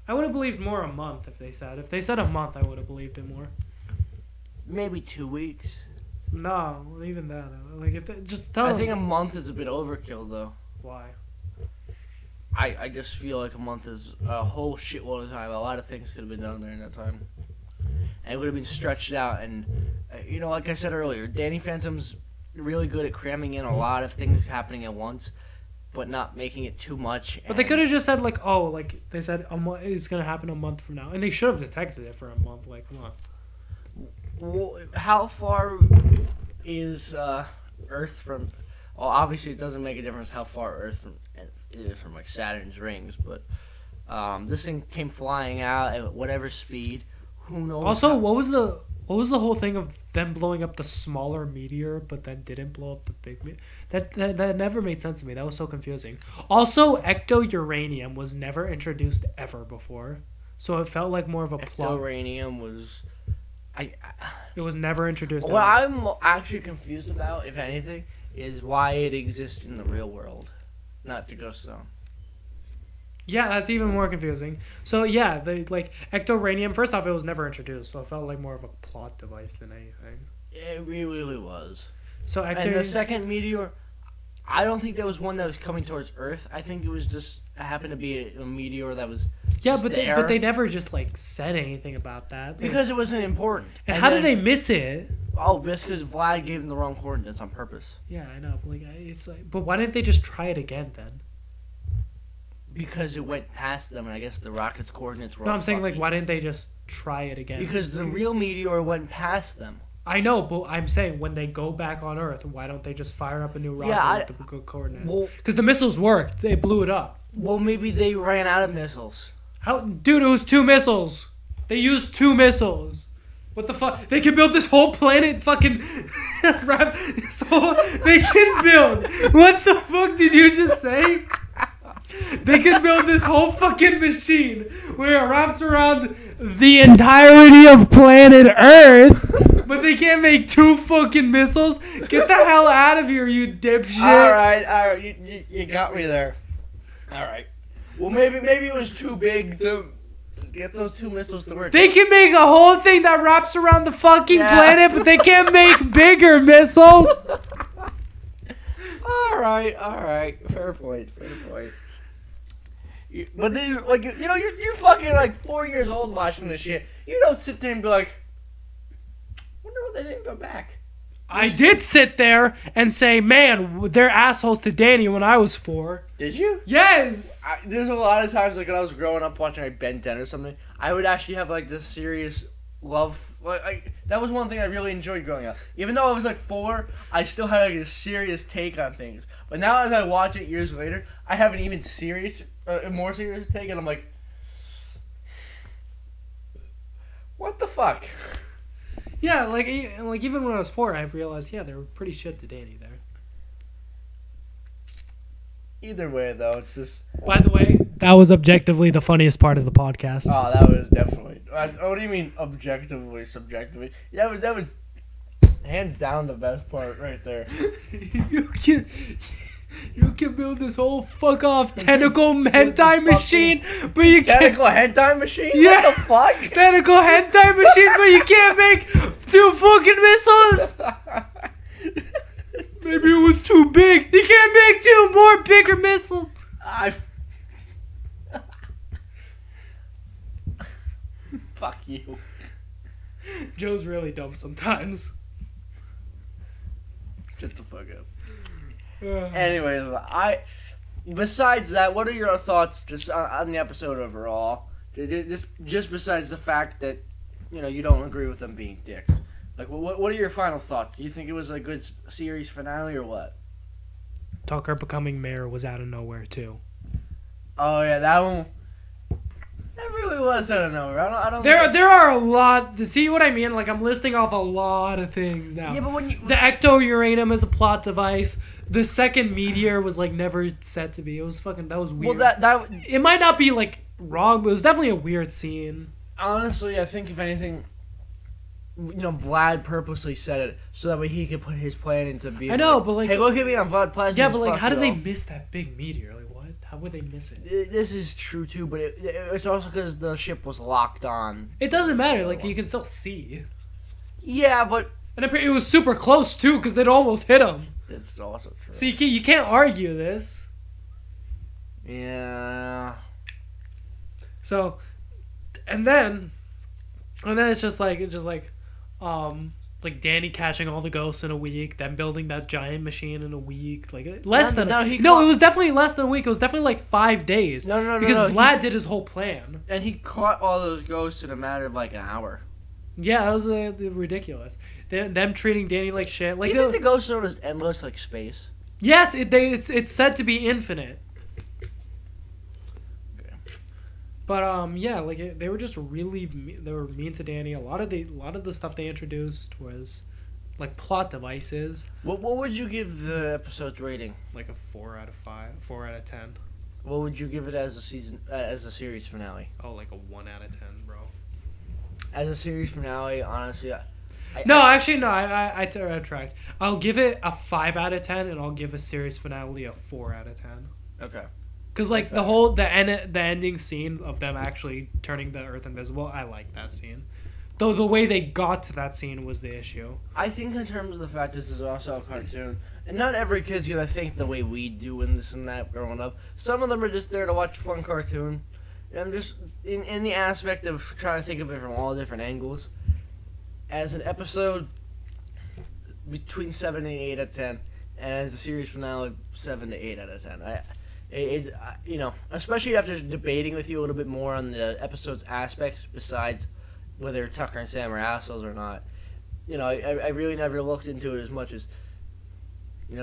I would have believed more a month if they said a month. I would have believed it more. Maybe 2 weeks. No, even that. Like if they just tell I them. think a month is a bit overkill, though. Why? I just feel like a month is a whole shitload of time. A lot of things could have been done during that time. And it would have been stretched out. And, like I said earlier, Danny Phantom's really good at cramming in a lot of things happening at once, but not making it too much. But they could have just said they said it's gonna happen a month from now, and they should have detected it for a month. Like, come on. Well, how far is Earth from... Well, obviously it doesn't make a difference how far Earth is from like Saturn's rings, but this thing came flying out at whatever speed. Who knows? Also, what was What was the whole thing of them blowing up the smaller meteor, but then didn't blow up the big meteor? That never made sense to me. That was so confusing. Also, ecto-uranium was never introduced ever before, so it felt like more of a plot. Ecto-uranium was... It was never introduced What ever. I'm actually confused about, if anything, is why it exists in the real world, not the Ghost Zone. Yeah, that's even more confusing. So yeah, ecto-uranium. First off, it was never introduced, so it felt like more of a plot device than anything. It really was. So And the second meteor, I don't think there was one that was coming towards Earth. I think it was just happened to be a meteor that was just but there. they never just said anything about that. Because it wasn't important. And how did they miss it? Oh, just because Vlad gave them the wrong coordinates on purpose. Yeah, I know. But but why didn't they just try it again then? Because it went past them, and I guess the rocket's coordinates were. No, all I'm saying fucky. why didn't they just try it again? Because the real meteor went past them. I know, but I'm saying when they go back on Earth, why don't they just fire up a new rocket with the good coordinates? Because the missiles worked. They blew it up. Well, maybe they ran out of missiles. Dude, it was 2 missiles. They used 2 missiles. What the fuck? They can build this whole planet fucking... They can build... What the fuck did you just say? They can build this whole fucking machine where it wraps around the entirety of planet Earth, but they can't make 2 fucking missiles? Get the hell out of here, you dipshit. Alright, you got me there. Alright. Well, maybe it was too big to get those 2 missiles to work. They can make a whole thing that wraps around the fucking planet, but they can't make bigger missiles. Alright. Fair point. But then, you're fucking like 4 years old watching this shit. You don't sit there and be like, wonder why they didn't go back. I did sit there and say, man, they're assholes to Danny when I was 4. Did you? Yes! There's a lot of times, like, when I was growing up watching, like, Ben 10 or something, I would actually have, like, this serious love. Like, that was one thing I really enjoyed growing up. Even though I was, like, 4, I still had, like, a serious take on things. But now as I watch it years later, I have an even more serious take, and I'm like, what the fuck? Yeah, like even when I was 4, I realized, yeah, they were pretty shit to Danny there. Either way, though, it's just... By the way, that was objectively the funniest part of the podcast. Oh, that was definitely... What do you mean objectively, subjectively? Yeah, that was hands down the best part right there. You can build this whole fuck off tentacle hentai machine, but you can't. Tentacle hentai machine? Yeah. What the fuck? Tentacle hentai machine, but you can't make 2 fucking missiles. Maybe it was too big. You can't make 2 more bigger missiles. Fuck you. Joe's really dumb sometimes. Shut the fuck up. Anyways, besides that, what are your thoughts just on the episode overall? Just besides the fact that, you don't agree with them being dicks. Like, what are your final thoughts? Do you think it was a good series finale or what? Tucker becoming mayor was out of nowhere too. Oh yeah, that one. That really was out of nowhere. I don't. There are a lot. See what I mean? Like, I'm listing off a lot of things now. Yeah, but when you... The ecto-uranium is a plot device. The second meteor was, like, never set to be. It was fucking... That was weird. Well, It might not be, like, wrong, but it was definitely a weird scene. Honestly, I think if anything, Vlad purposely said it so that way he could put his plan into being... I know, but, like... Hey, look at me on Vlad Plasma. Yeah, but, like, how did they miss that big meteor? Like, what? How would they miss it? This is true, too, but it's also because the ship was locked on. It doesn't matter. Like, you can still see. Yeah, but... And it was super close, too, because they'd almost hit him. It's also true. So you can't argue this. Yeah. So, and then it's just like Danny catching all the ghosts in a week, then building that giant machine in a week, like it was definitely less than a week. It was definitely like 5 days. No. Because Vlad did his whole plan, and he caught all those ghosts in a matter of like an hour. Yeah, that was ridiculous. Them treating Danny like shit. Like, you think the ghost zone is endless, like space? Yes, it's said to be infinite. But yeah, like they were just really they were mean to Danny. A lot of the stuff they introduced was like plot devices. What would you give the episode's rating? Like a 4 out of 5, 4 out of 10. What would you give it as a series finale? Oh, like a 1 out of 10, bro. As a series finale, honestly, I retract. I'll give it a 5 out of 10, and I'll give a series finale a 4 out of 10. Okay. Because like the ending scene of them actually turning the Earth invisible, I like that scene. Though the way they got to that scene was the issue. I think in terms of the fact this is also a cartoon, and not every kid's gonna think the way we do and this and that growing up. Some of them are just there to watch a fun cartoon. And I'm just in the aspect of trying to think of it from all different angles. As an episode, between 7 and 8 out of 10, and as a series finale, 7 to 8 out of 10. It's especially after debating with you a little bit more on the episode's aspects besides whether Tucker and Sam are assholes or not. I really never looked into it as much as,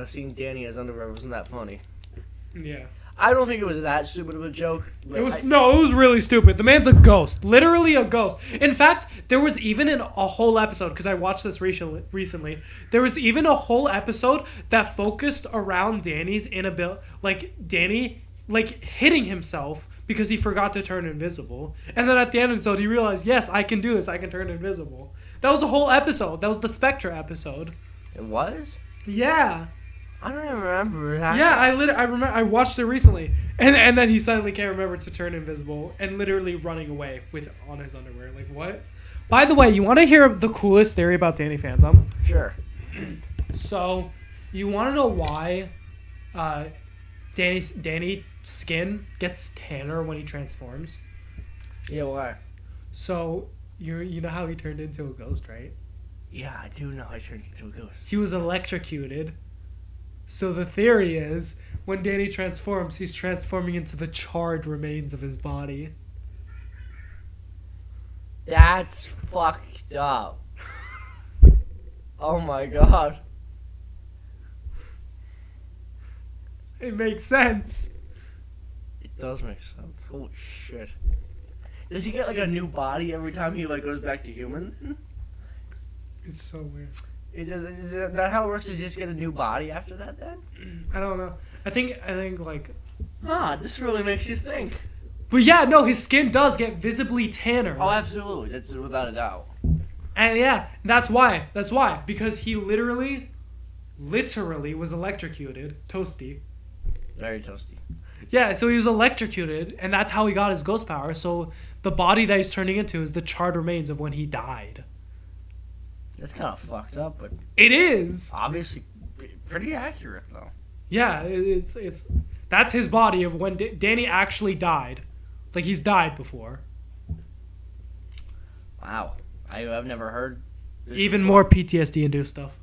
seeing Danny as underwear wasn't that funny. Yeah. I don't think it was that stupid of a joke. It was really stupid. The man's a ghost. Literally a ghost. In fact, there was even a whole episode, because I watched this recently, there was even a whole episode that focused around Danny's inability, like Danny, like hitting himself because he forgot to turn invisible. And then at the end of the episode, he realized, yes, I can do this. I can turn invisible. That was a whole episode. That was the Spectre episode. It was? Yeah. I don't even remember that. Yeah, I remember. I watched it recently, and then he suddenly can't remember to turn invisible and literally running away on his underwear. Like what? By the way, you want to hear the coolest theory about Danny Phantom? Sure. So, you want to know why Danny's skin gets tanner when he transforms? Yeah, why? So you know how he turned into a ghost, right? Yeah, I do know I turned into a ghost. He was electrocuted. So the theory is, when Danny transforms, he's transforming into the charred remains of his body. That's fucked up. Oh my god. It makes sense. It does make sense. Holy shit. Does he get like a new body every time he like goes back to human? It's so weird. Is that how it works? Does he just get a new body after that then? I don't know. I think like... This really makes you think. But yeah, no, his skin does get visibly tanner. Oh, absolutely. That's without a doubt. And yeah, that's why. That's why. Because he literally was electrocuted. Toasty. Very toasty. Yeah, so he was electrocuted, and that's how he got his ghost power. So the body that he's turning into is the charred remains of when he died. That's kind of fucked up, but it is obviously pretty accurate though. Yeah, it's that's his body of when Danny actually died, like he's died before. Wow, I've never heard. Even more PTSD induced stuff.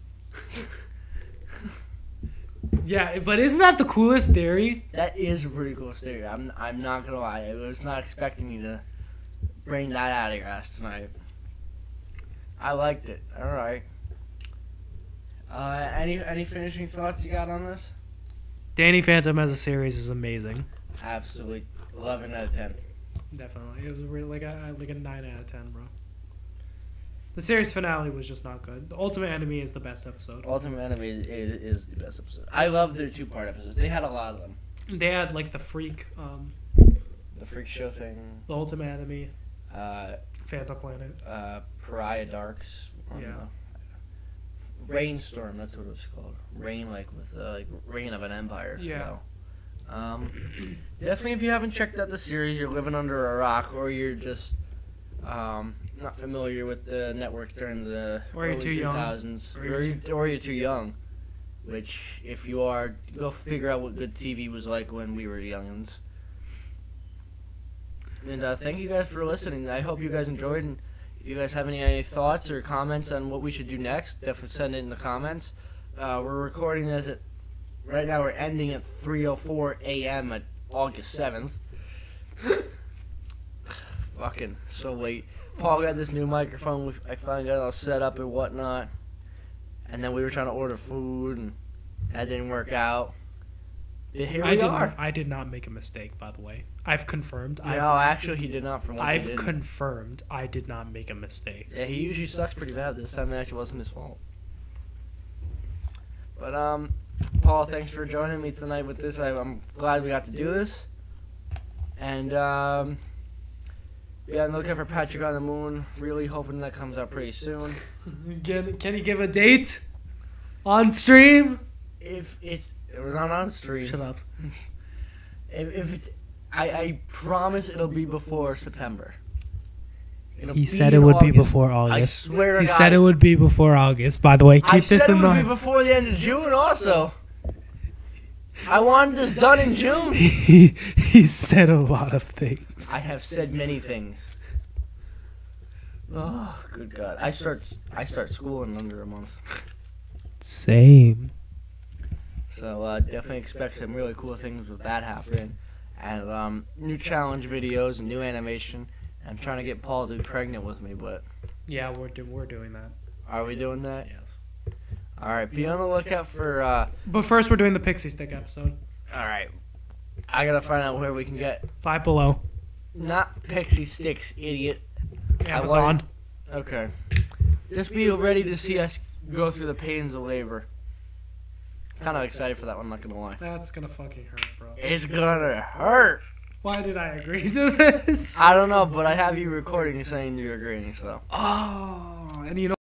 Yeah, but isn't that the coolest theory? That is a pretty cool theory. I'm not gonna lie. I was not expecting you to bring that out of your ass tonight. I liked it. All right. Any finishing thoughts you got on this? Danny Phantom as a series is amazing. Absolutely, 11 out of 10. Definitely, it was really like a 9 out of 10, bro. The series finale was just not good. The Ultimate Enemy is the best episode. Ultimate Enemy is the best episode. I love their 2-part episodes. They had a lot of them. They had like the freak show thing. The Ultimate Enemy. Phantom Planet. Pariah Darks. Rainstorm, that's what it was called. Rain, like with Reign of an Empire. Yeah. Definitely, if you haven't checked out the series, you're living under a rock, or you're just not familiar with the network during the early 2000s, or you're too young. Which, if you are, go figure out what good TV was like when we were youngins. And thank you guys for listening. I hope you guys enjoyed. And if you guys have any thoughts or comments on what we should do next, definitely send it in the comments. We're recording this right now. We're ending at 3:04 a.m. at August 7th. Fucking so late. Paul got this new microphone. I finally got it all set up and whatnot. And then we were trying to order food, and that didn't work out. Here we are. I did not make a mistake, by the way. I've confirmed. No, actually, he did not. From what he I've did. confirmed I did not make a mistake. Yeah, he usually sucks pretty bad. This time it actually wasn't his fault. But Paul, thanks for joining me tonight with this. I'm glad we got to do this. And yeah, I'm looking for Patrick on the Moon. Really hoping that comes out pretty soon. Can you give a date on stream? If we're not on stream. Shut up. If it's, I promise it'll be before September. He said it would be before August. I swear to God. He said it would be before August. By the way, keep this in I said it would mind. be before the end of June also. I wanted this done in June. He said a lot of things. I have said many things. Oh, good God. I start school in under a month. Same. So definitely expect some really cool things with that happening. And new challenge videos and new animation. I'm trying to get Paul to be pregnant with me, but Yeah, we're doing that. are we doing that? Yes. All right, be on the lookout for. But first, we're doing the Pixie Stick episode. All right, I gotta find out where we can get Five Below. not Pixie Sticks, idiot. Amazon. Okay, just be ready to see us go through the pains of labor. Kind of excited for that one, not gonna lie. That's gonna fucking hurt, bro. It's gonna hurt. Why did I agree to this? I don't know, but I have you recording saying you're agreeing, so. Oh, and you know.